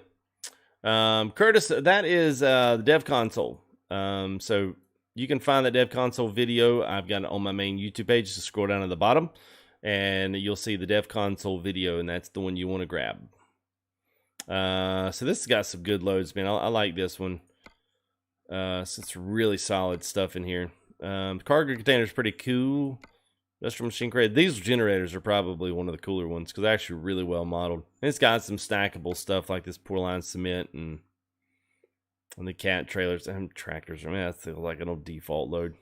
Curtis, that is the dev console. So you can find the dev console video. I've got it on my main YouTube page. Just scroll down to the bottom, and you'll see the dev console video, and that's the one you want to grab. So this has got some good loads, man. I like this one. So it's really solid stuff in here. The cargo container is pretty cool. Industrial machine crate. These generators are probably one of the cooler ones because they're actually really well modeled. And it's got some stackable stuff like this pour line cement and the cat trailers and tractors. I mean, that's like an old default load.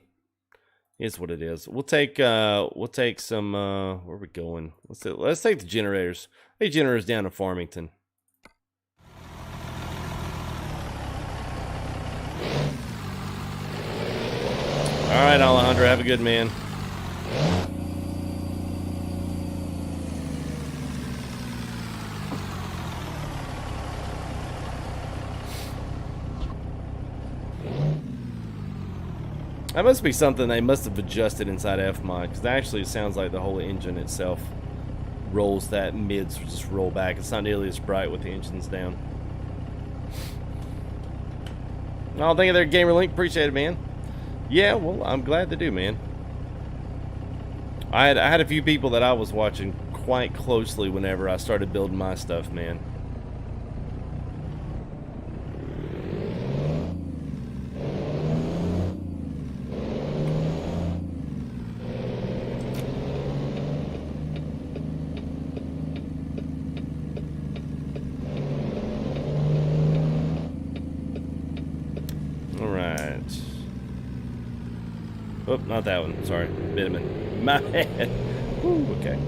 It's what it is. We'll take some. Where are we going? Let's take the generators. Hey, generators down to Farmington. All right, Alejandro, have a good man. That must be something they must have adjusted inside F-Mod, because actually it sounds like the whole engine itself rolls that mids just roll back. It's not nearly as bright with the engines down. Oh, thank you there, Gamer Link. Appreciate it, man. Yeah, well, I'm glad to do, man. I had a few people that I was watching quite closely whenever I started building my stuff, man. Oh, not that one. Sorry. Bitumen. My bad. Ooh, okay.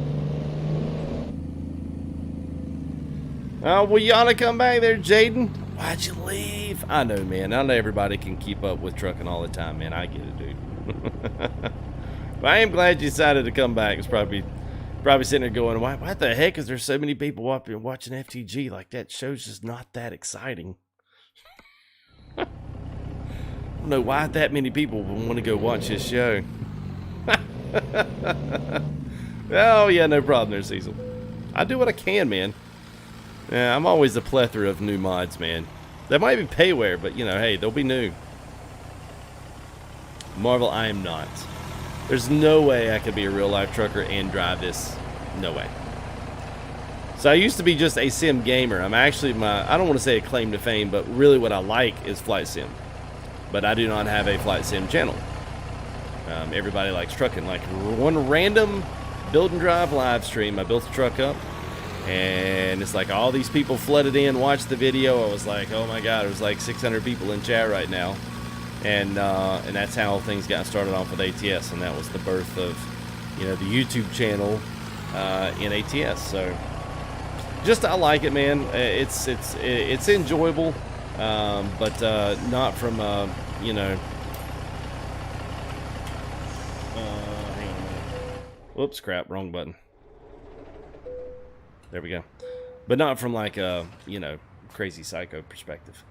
Oh, well, you ought to come back there, Jaden. Why'd you leave? I know, man. I know everybody can keep up with trucking all the time, man. I get it, dude. But I am glad you decided to come back. It's probably sitting there going, why the heck is there so many people watching FTG? Like, that show's just not that exciting. I don't know why that many people would want to go watch this show. Oh, yeah, no problem there, Cecil. I do what I can, man. Yeah, I'm always a plethora of new mods, man. That might be payware, but, you know, hey, they'll be new. Marvel, I am not. There's no way I could be a real-life trucker and drive this. No way. So I used to be just a sim gamer. I'm actually I don't want to say a claim to fame, but really what I like is flight sim. But I do not have a flight sim channel. Everybody likes trucking. Like one random build and drive live stream, I built the truck up, and it's like all these people flooded in, watched the video. I was like, oh my god, there's like 600 people in chat right now, and that's how things got started off with ATS, and that was the birth of, you know, the YouTube channel in ATS. So just I like it, man. It's enjoyable. But not from you know, hang on a minute. Whoops, crap, wrong button. There we go. But not from like a, you know, crazy psycho perspective.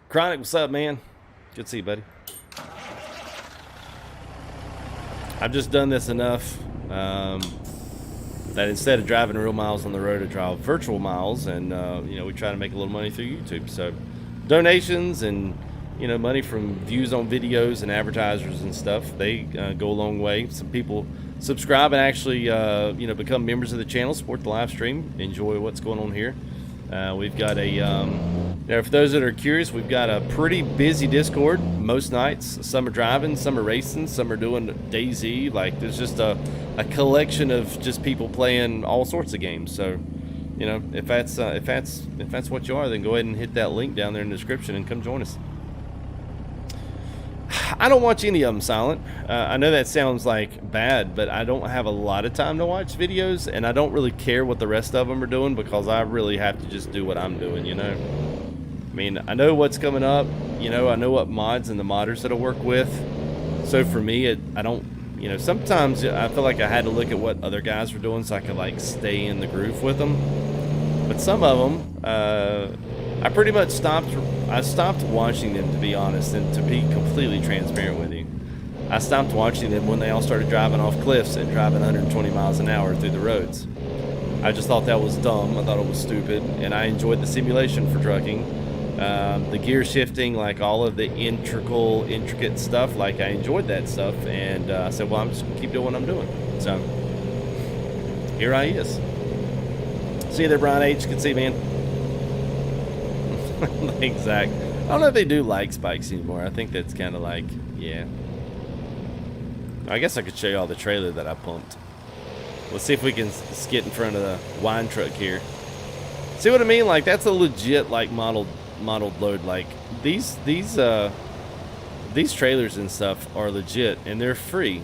Chronic, what's up, man? Good to see you, buddy. I've just done this enough that instead of driving real miles on the road, I drive virtual miles, and you know, we try to make a little money through YouTube. So donations and, you know, money from views on videos and advertisers and stuff, they go a long way. Some people subscribe and actually you know, become members of the channel, support the live stream, enjoy what's going on here. We've got a now, for those that are curious, we've got a pretty busy Discord most nights. Some are driving, some are racing, some are doing DayZ. Like, there's just a collection of just people playing all sorts of games. So, you know, if that's what you are, then go ahead and hit that link down there in the description and come join us. I don't watch any of them, Silent. I know that sounds like bad, but I don't have a lot of time to watch videos, and I don't really care what the rest of them are doing because I really have to just do what I'm doing, you know? I mean, I know what's coming up, you know, I know what mods and the modders that I work with. So for me, I don't, you know, sometimes I feel like I had to look at what other guys were doing so I could, like, stay in the groove with them. But some of them, I pretty much stopped watching them, to be honest, and to be completely transparent with you. I stopped watching them when they all started driving off cliffs and driving 120 miles an hour through the roads. I just thought that was dumb. I thought it was stupid, and I enjoyed the simulation for trucking. The gear shifting, like all of the intricate stuff, like I enjoyed that stuff, and I said, well, I'm just gonna keep doing what I'm doing. So here I is. See you there, Brian H. Good to see you, man. Exact. I don't know if they do like spikes anymore. I think that's kind of like, yeah. I guess I could show you all the trailer that I pumped. Let's see if we can skid in front of the wine truck here. See what I mean? Like, that's a legit, like, modeled load. Like, these trailers and stuff are legit, and they're free.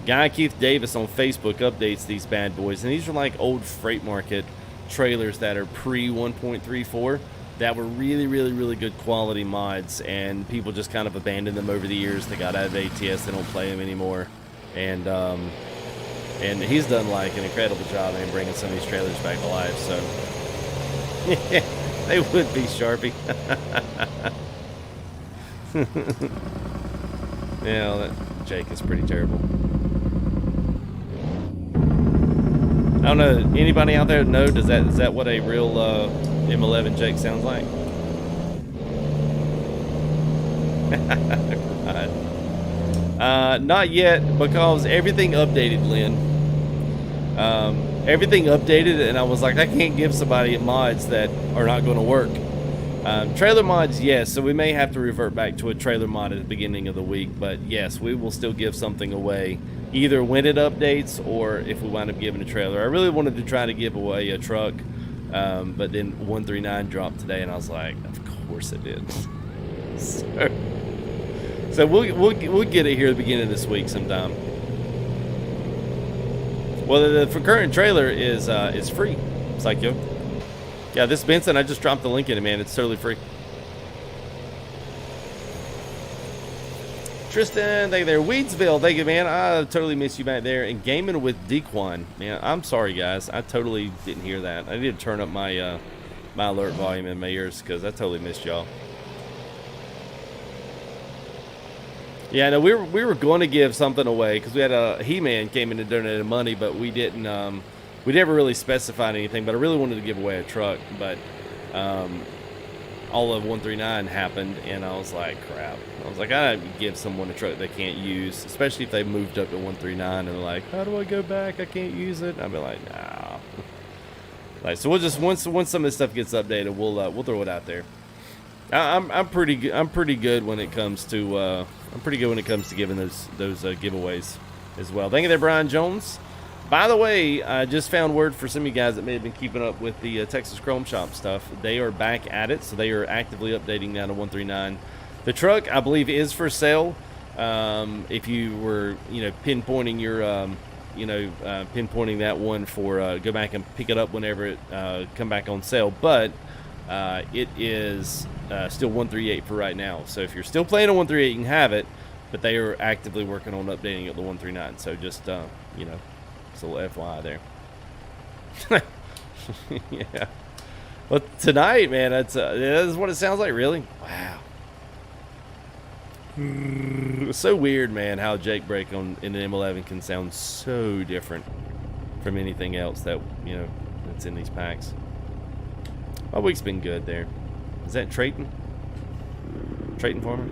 Guy Keith Davis on Facebook updates these bad boys, and these are like old freight market trailers that are pre 1.34 that were really, really, really good quality mods, and people just kind of abandoned them over the years. They got out of ATS, they don't play them anymore, and he's done like an incredible job in bringing some of these trailers back to life. So yeah, they would be Sharpie. Yeah, well, that Jake is pretty terrible. I don't know. Anybody out there know? Is that what a real M11 Jake sounds like? Not yet, because everything updated, Lynn. Everything updated, and I was like, I can't give somebody mods that are not going to work. Trailer mods, yes, so we may have to revert back to a trailer mod at the beginning of the week, but yes, we will still give something away, either when it updates or if we wind up giving a trailer. I really wanted to try to give away a truck, but then 139 dropped today, and I was like, of course it did. So we'll get it here at the beginning of this week sometime. Well, the current trailer is free, Psycho. Yeah, this Benson, I just dropped the link in it, man. It's totally free. Tristan, thank you there. Weedsville, thank you, man. I totally missed you back there. And gaming with Dequan, man. I'm sorry, guys. I totally didn't hear that. I need to turn up my my alert volume in my ears because I totally missed y'all. Yeah, no, we were going to give something away because we had a He-Man came in and donated money, but we didn't. We never really specified anything, but I really wanted to give away a truck, but all of 139 happened, and I was like, crap. I was like, I give someone a truck they can't use, especially if they moved up to 139 and they're like, how do I go back? I can't use it. I'd be like, nah. Like, so we'll just once some of this stuff gets updated, we'll throw it out there. I'm pretty good when it comes to giving those giveaways as well. Thank you there, Brian Jones. By the way, I just found word for some of you guys that may have been keeping up with the Texas Chrome Shop stuff. They are back at it, so they are actively updating now to 139. The truck, I believe, is for sale. If you were, pinpointing your, pinpointing that one for go back and pick it up whenever it come back on sale. But it is still 138 for right now. So if you're still playing on 138, you can have it. But they are actively working on updating it to 139. So just, it's a little FYI there. Yeah. Well, tonight, man, that's what it sounds like, really? Wow. It's so weird, man, how Jake Break in an M11 can sound so different from anything else that, that's in these packs. My week's been good there. Is that Trayton? Trayton Farmer?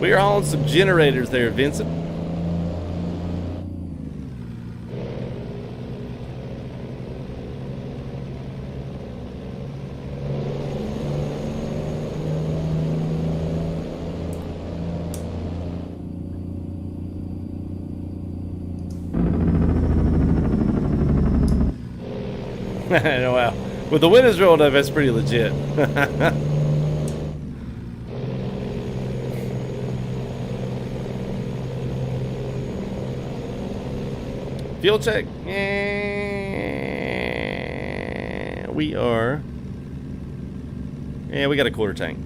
We are hauling some generators there, Vincent. Wow. With the windows rolled up, that's pretty legit. Fuel check. Yeah, we are. Yeah, we got a quarter tank.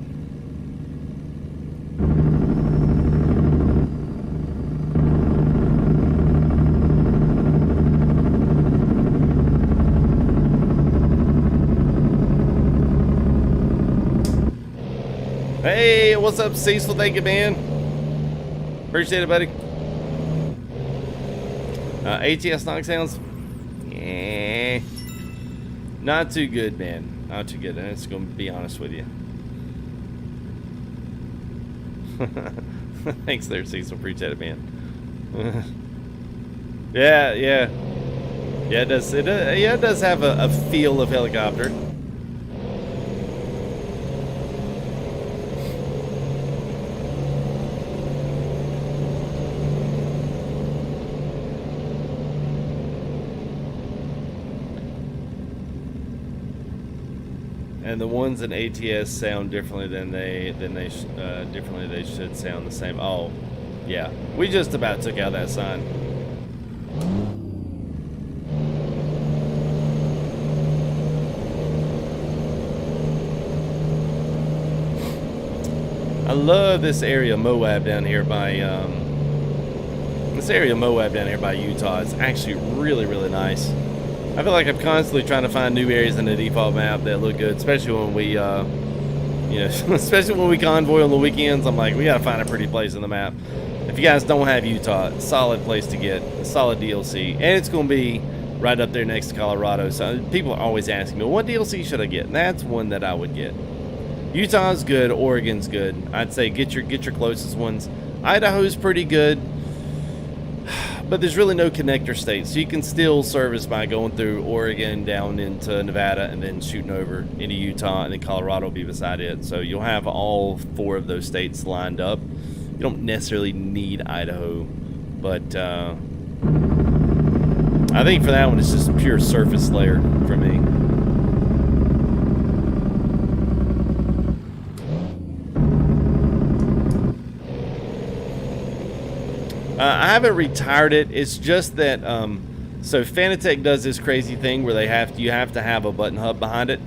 Hey, what's up, Cecil? Thank you, man. Appreciate it, buddy. ATS knock sounds, yeah, not too good, man. Not too good. And it's going to be honest with you. Thanks there, Cecil. Appreciate it, man. Yeah. Yeah, it does. It does have a feel of helicopter. And the ones in ATS sound differently than they should sound the same. Oh, yeah. We just about took out that sign. I love this area of Moab down here by Utah. It's actually really, really nice. I feel like I'm constantly trying to find new areas in the default map that look good, especially when we, especially when we convoy on the weekends. I'm like, we gotta find a pretty place in the map. If you guys don't have Utah, it's a solid place to get, a solid DLC, and it's gonna be right up there next to Colorado. So people are always asking me, what DLC should I get? And that's one that I would get. Utah's good. Oregon's good. I'd say get your closest ones. Idaho's pretty good, but there's really no connector state, so you can still service by going through Oregon down into Nevada and then shooting over into Utah, and then Colorado will be beside it. So you'll have all 4 of those states lined up. You don't necessarily need Idaho, but I think for that one it's just pure surface layer for me. I haven't retired it. It's just that so Fanatec does this crazy thing where you have to have a button hub behind it,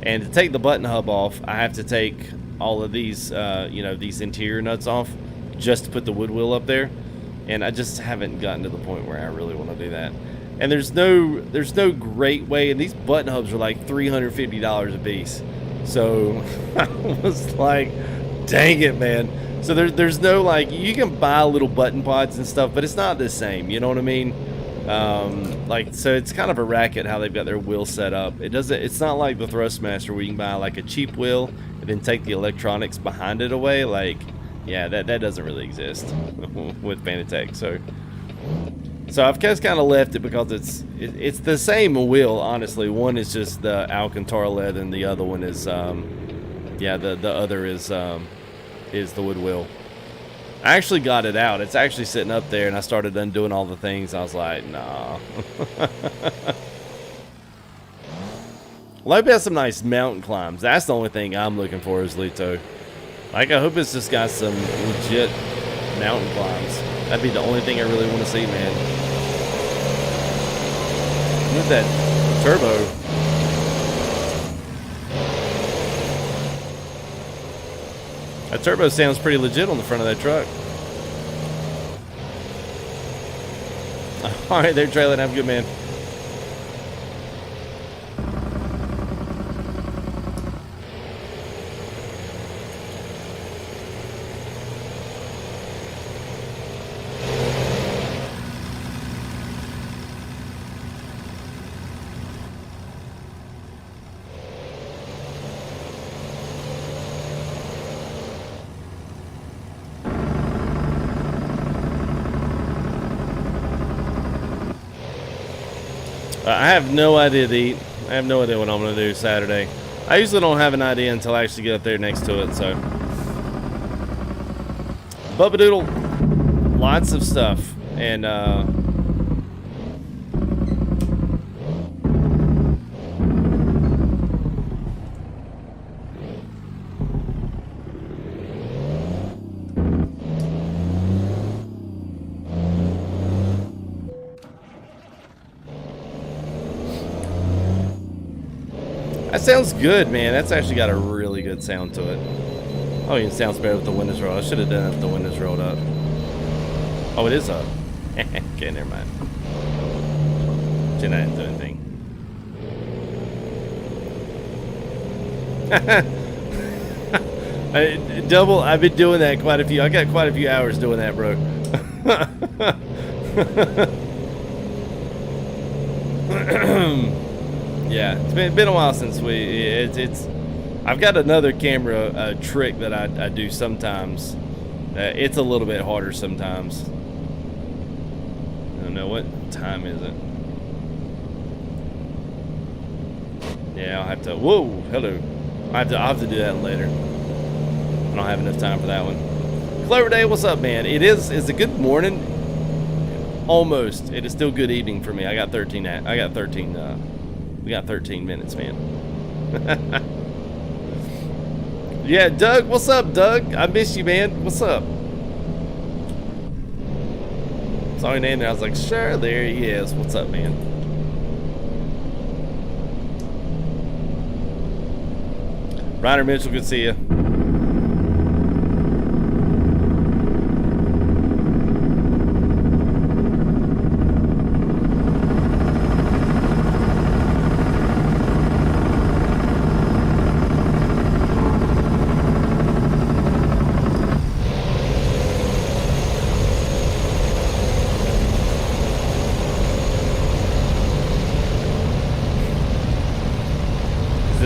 and to take the button hub off, I have to take all of these these interior nuts off just to put the wood wheel up there, and I just haven't gotten to the point where I really want to do that. And there's no great way, and these button hubs are like $350 a piece, so I was like, dang it, man. So there's no, like, you can buy little button pods and stuff, but it's not the same, you know what I mean? So it's kind of a racket how they've got their wheel set up. It's not like the Thrustmaster where you can buy like a cheap wheel and then take the electronics behind it away. Like, yeah, that doesn't really exist with Fanatec. So I've just kind of left it because it's the same wheel, honestly. One is just the Alcantara leather, and the other one is the other is the wood wheel. I actually got it out. It's actually sitting up there, and I started undoing all the things. I was like, nah. Well, I hope it has some nice mountain climbs. That's the only thing I'm looking for is Lito. Like, I hope it's just got some legit mountain climbs. That'd be the only thing I really want to see, man. With that turbo. That turbo sounds pretty legit on the front of that truck. All right, there, trailer. Have a good man. I have no idea to eat. I have no idea what I'm going to do Saturday. I usually don't have an idea until I actually get up there next to it, so. Bubba Doodle, lots of stuff. And, that sounds good, man. That's actually got a really good sound to it. Oh, it sounds better with the windows rolled. I should have done it with the windows rolled up. Oh, it is up. Okay, never mind. Didn't I do anything? I've been doing that quite a few. I got quite a few hours doing that, bro. Yeah, it's been a while since I've got another camera trick that I do sometimes. It's a little bit harder sometimes. I don't know, what time is it? Yeah, I'll have to, whoa, hello. I'll have to do that later. I don't have enough time for that one. Cloverdale, what's up, man? It's a good morning. Almost. It is still good evening for me. We got 13 minutes, man. Yeah, Doug, what's up, Doug? I miss you, man. What's up? Saw your name there. I was like, sure, there he is. What's up, man? Ryder Mitchell, good to see you.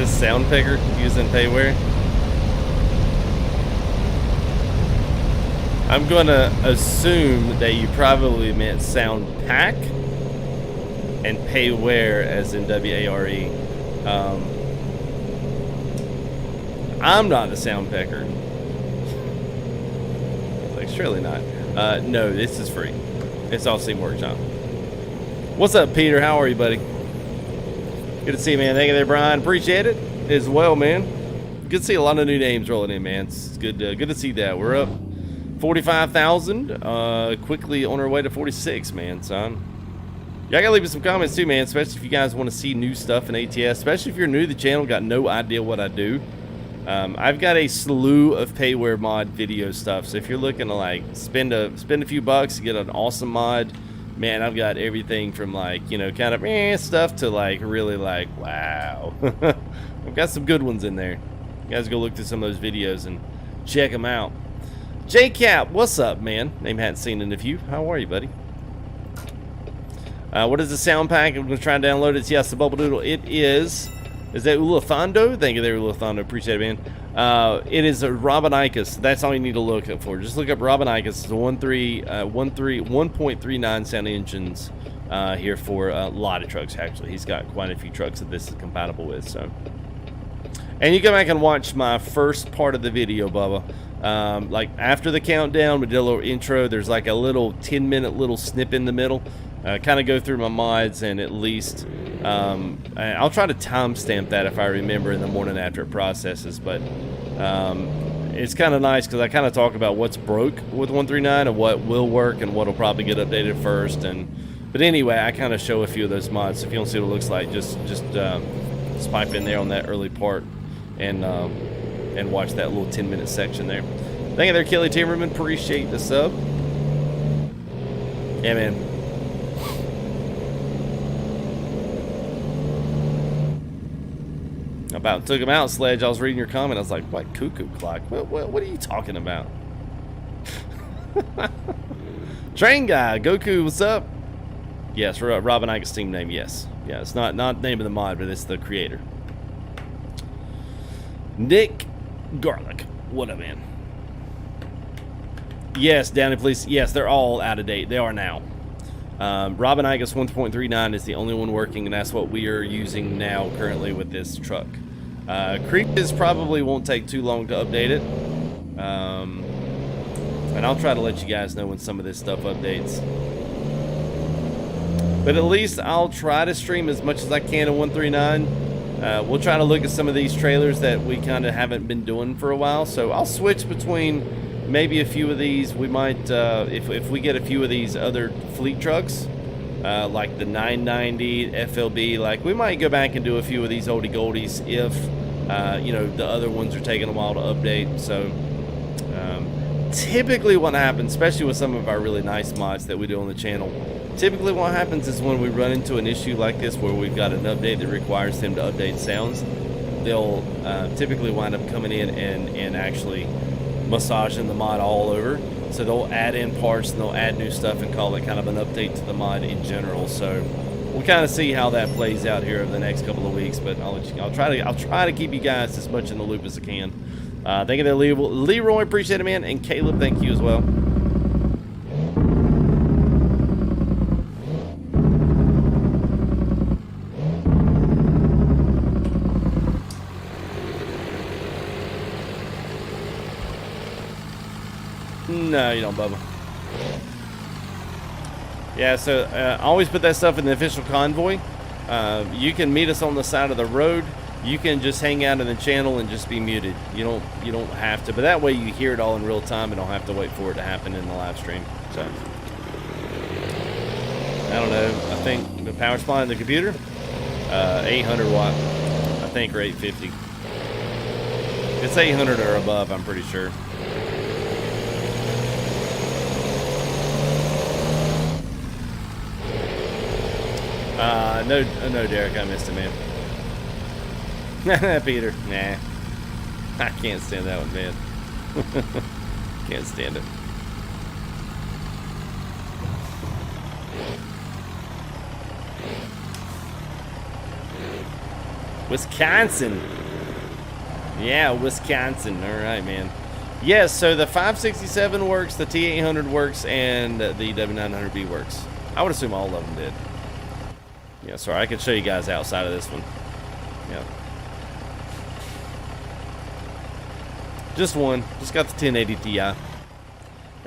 Sound picker using payware. I'm gonna assume that you probably meant sound pack and pay ware as in W-A-R-E. I'm not the sound pecker. Like, surely not. No, this is free. It's all Steam Workshop. What's up, Peter? How are you, buddy? Good to see you, man. Thank you there, Brian. Appreciate it as well, man. Good to see a lot of new names rolling in, man. It's good to see that. We're up 45,000. Quickly on our way to 46, man, son. Y'all gotta leave me some comments too, man, especially if you guys want to see new stuff in ATS, especially if you're new to the channel, got no idea what I do. I've got a slew of payware mod video stuff, so if you're looking to like spend a few bucks to get an awesome mod, man, I've got everything from like, you know, kind of stuff to like really like, wow. I've got some good ones in there. You guys go look through some of those videos and check them out. JCap, what's up, man? Name hadn't seen in a few. How are you, buddy? What is the sound pack? I'm going to try and download it. Yes, the Bubble Doodle. It is. Is that Ulathando? Thank you there, Ulathando. Appreciate it, man. It is a Robinicus. That's all you need to look up for. Just look up Robinicus. It's a 1.39 sound engines here for a lot of trucks, actually. He's got quite a few trucks that this is compatible with. So, and you come back and watch my first part of the video, Bubba. Like after the countdown, we did a little intro. There's like a little 10-minute little snip in the middle. Kind of go through my mods and at least I'll try to timestamp that if I remember in the morning after it processes. But it's kind of nice because I kind of talk about what's broke with 139 and what will work and what will probably get updated first. But anyway, I kind of show a few of those mods. So if you don't see what it looks like, just pipe in there on that early part and watch that little 10-minute section there. Thank you there, Kelly Timmerman. Appreciate the sub. Yeah, man. About took him out, Sledge. I was reading your comment. I was like, what cuckoo clock? What are you talking about? Train guy, Goku, what's up? Yes, Robin Ike's team name, yes. Yeah, it's not the name of the mod, but it's the creator. Nick Garlic. What up, man? Yes, Downey Police. Yes, they're all out of date. They are now. Robin Ike's 1.39 is the only one working, and that's what we are using now currently with this truck. Creepers probably won't take too long to update it. And I'll try to let you guys know when some of this stuff updates. But at least I'll try to stream as much as I can in 139. We'll try to look at some of these trailers that we kind of haven't been doing for a while. So I'll switch between maybe a few of these. We might, if we get a few of these other fleet trucks, like the 990 FLB, like we might go back and do a few of these oldie goldies if, you know, the other ones are taking a while to update. So typically what happens, especially with some of our really nice mods that we do on the channel, typically what happens is when we run into an issue like this where we've got an update that requires them to update sounds, they'll typically wind up coming in and actually massaging the mod all over. So they'll add in parts and they'll add new stuff and call it kind of an update to the mod in general. So we'll kind of see how that plays out here over the next couple of weeks. But I'll try to keep you guys as much in the loop as I can. Thank you there, Leroy. Appreciate it, man. And Caleb, thank you as well. No, you don't, Bubba. Yeah, so always put that stuff in the official convoy. You can meet us on the side of the road. You can just hang out in the channel and just be muted. You don't have to, but that way you hear it all in real time and don't have to wait for it to happen in the live stream. So I don't know. I think the power supply in the computer, 800 watt, I think, or 850. It's 800 or above, I'm pretty sure. No, Derek, I missed it, man. Peter, nah. I can't stand that one, man. Can't stand it. Wisconsin. Yeah, Wisconsin. All right, man. Yes, so the 567 works, the T800 works, and the W900B works. I would assume all of them did. Yeah, sorry, I could show you guys outside of this one. Yeah. Just one. Just got the 1080 Ti.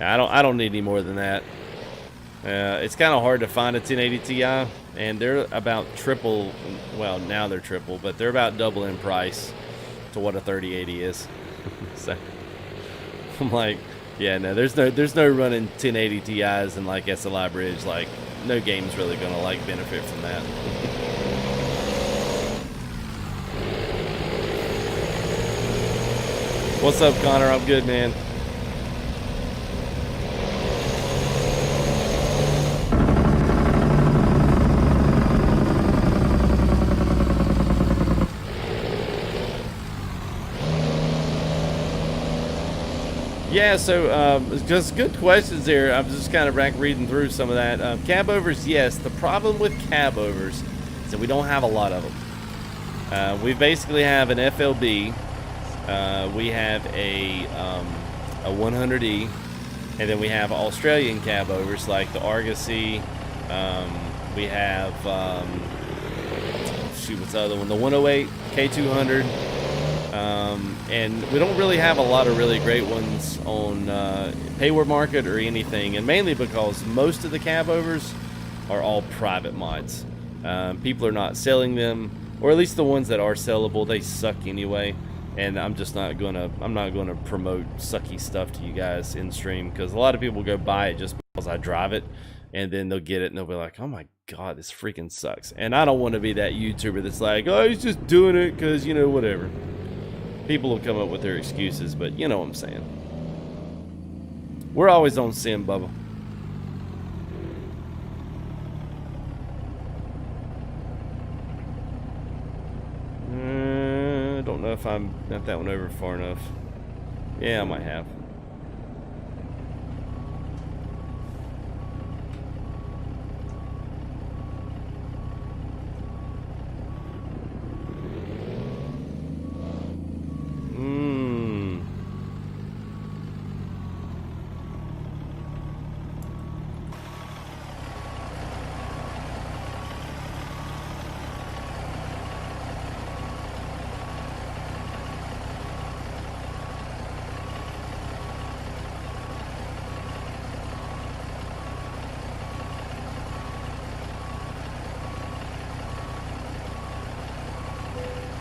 I don't need any more than that. It's kind of hard to find a 1080 Ti, and they're about triple. Well, now they're triple, but they're about double in price to what a 3080 is. So I'm like, yeah, no, there's no running 1080 Ti's and like SLI bridge. Like, no game's really gonna like benefit from that. What's up, Connor? I'm good, man. Yeah, so just good questions there. I'm just kind of reading through some of that. Cab overs, yes. The problem with cab overs is that we don't have a lot of them. We basically have an FLB. We have a 100E, and then we have Australian cab overs like the Argosy. We have what's the other one? The 108 K200. And we don't really have a lot of really great ones on Payward Market or anything, and mainly because most of the cab overs are all private mods. People are not selling them, or at least the ones that are sellable, they suck anyway. And I'm not gonna promote sucky stuff to you guys in stream, because a lot of people go buy it just because I drive it, and then they'll get it and they'll be like, oh my god, this freaking sucks. And I don't want to be that YouTuber that's like, oh, he's just doing it because, you know, whatever. People will come up with their excuses, but you know what I'm saying. We're always on sim, Bubba. I don't know if I'm not that one over far enough. Yeah, I might have.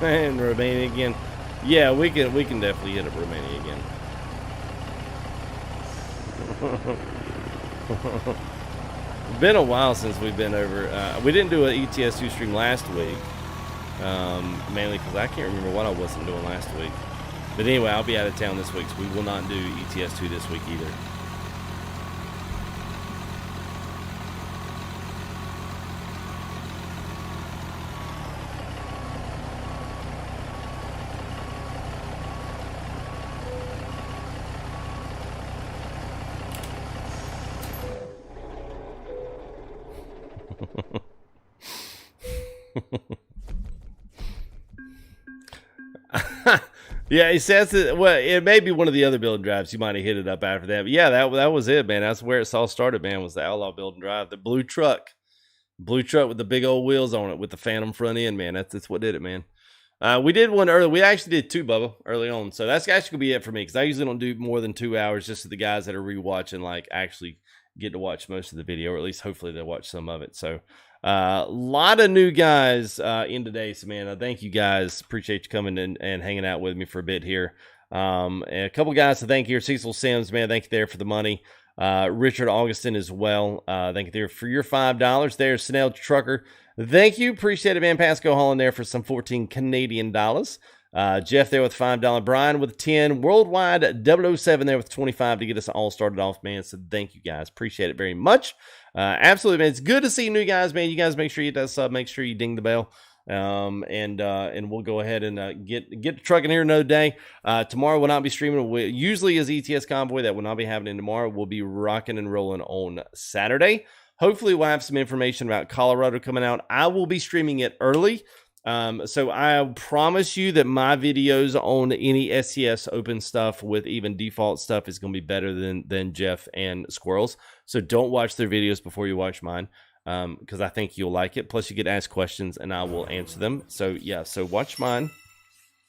And Romania again. Yeah, we can definitely hit up Romania again. It's been a while since we've been over. We didn't do an ETS2 stream last week, mainly because I can't remember what I wasn't doing last week. But anyway, I'll be out of town this week, so we will not do ETS2 this week either. Yeah, he says that. Well, it may be one of the other build drives. You might have hit it up after that. But yeah, that was it, man. That's where it all started, man. Was the Outlaw build and drive, the blue truck with the big old wheels on it with the Phantom front end, man. That's what did it, man. We did one early. We actually did two, Bubba, early on. So that's actually gonna be it for me, because I usually don't do more than 2 hours, just so the guys that are rewatching like actually get to watch most of the video, or at least hopefully they'll watch some of it. So a lot of new guys in today, so man, thank you guys. Appreciate you coming in and hanging out with me for a bit here. And a couple guys to thank here. Cecil Sims, man, thank you there for the money. Richard Augustin as well. Thank you there for your $5. There's Snell Trucker. Thank you. Appreciate it, man. Pasco Holland there for some 14 Canadian dollars. Jeff there with $5. Brian with 10. Worldwide 007 there with 25 to get us all started off, man. So thank you guys. Appreciate it very much. Absolutely, man. It's good to see new guys, man. You guys make sure you hit that sub. Make sure you ding the bell. And we'll go ahead and get the truck in here another day. Tomorrow we'll not be streaming. Usually is ETS Convoy. That will not be happening tomorrow. We'll be rocking and rolling on Saturday. Hopefully we'll have some information about Colorado coming out. I will be streaming it early. So I promise you that my videos on any SCS open stuff with even default stuff is going to be better than Jeff and Squirrel's. So don't watch their videos before you watch mine, because I think you'll like it. Plus, you get asked questions and I will answer them. So yeah, so watch mine.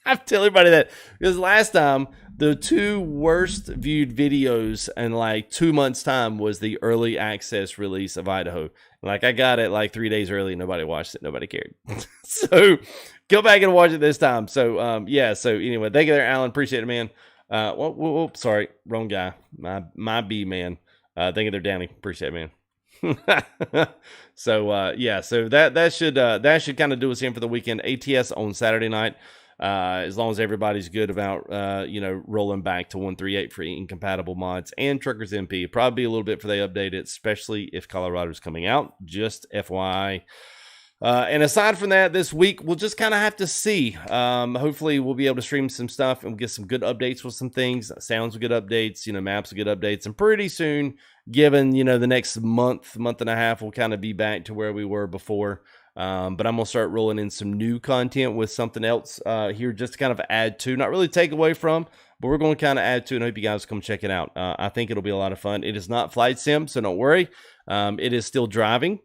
I've tell everybody that because last time the 2 worst viewed videos in like 2 months time was the early access release of Idaho. Like I got it like 3 days early. Nobody watched it. Nobody cared. So go back and watch it this time. So yeah. So anyway, thank you there, Alan. Appreciate it, man. Whoop, sorry, wrong guy. My B man. Thank you there, Danny. Appreciate it, man. So yeah. So that should kind of do us in for the weekend. ATS on Saturday night. As long as everybody's good about, rolling back to 138 for incompatible mods and Truckers MP. Probably a little bit for they update it, especially if Colorado's coming out. Just FYI. And aside from that, this week, we'll just kind of have to see. Hopefully, we'll be able to stream some stuff and get some good updates with some things. Sounds with good updates, maps with good updates. And pretty soon, given, the next month and a half, we'll kind of be back to where we were before. But I'm going to start rolling in some new content with something else here just to kind of add to, not really take away from, but we're going to kind of add to, and I hope you guys come check it out. I think it'll be a lot of fun. It is not flight sim, so don't worry. It is still driving.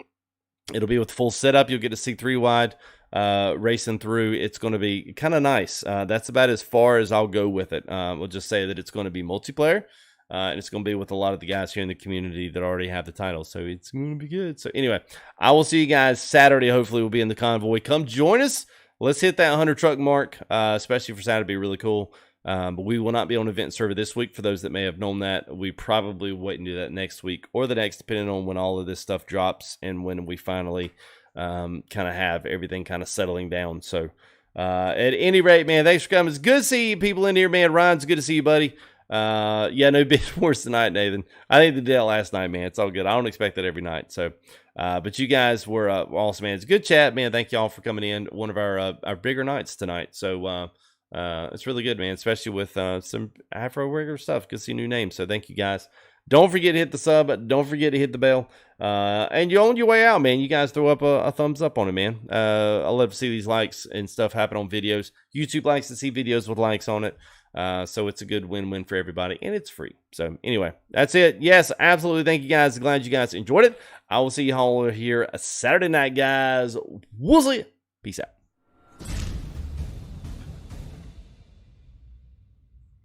It'll be with full setup. You'll get to see 3 wide racing through. It's going to be kind of nice. That's about as far as I'll go with it. We'll just say that it's going to be multiplayer. And it's going to be with a lot of the guys here in the community that already have the title. So it's going to be good. So anyway, I will see you guys Saturday. Hopefully we'll be in the convoy. Come join us. Let's hit that 100 truck mark, especially for Saturday. It'd be really cool. But we will not be on event server this week. For those that may have known that, we probably wait and do that next week or the next, depending on when all of this stuff drops and when we finally kind of have everything kind of settling down. So at any rate, man, thanks for coming. It's good to see you people in here, man. Ryan's good to see you, buddy. Yeah, no bit worse tonight, Nathan. I think they did that last night, man. It's all good. I don't expect that every night. So, but you guys were awesome, man. It's a good chat, man. Thank y'all for coming in. One of our bigger nights tonight. So, it's really good, man. Especially with some Afro regular stuff. Good to see new names. So, thank you guys. Don't forget to hit the sub. Don't forget to hit the bell. And you're on your way out, man. You guys throw up a thumbs up on it, man. I love to see these likes and stuff happen on videos. YouTube likes to see videos with likes on it. So it's a good win-win for everybody, and it's free. So anyway, that's it. Yes, absolutely. Thank you guys. Glad you guys enjoyed it. I will see you all here Saturday night, guys. We'll see you. Peace out.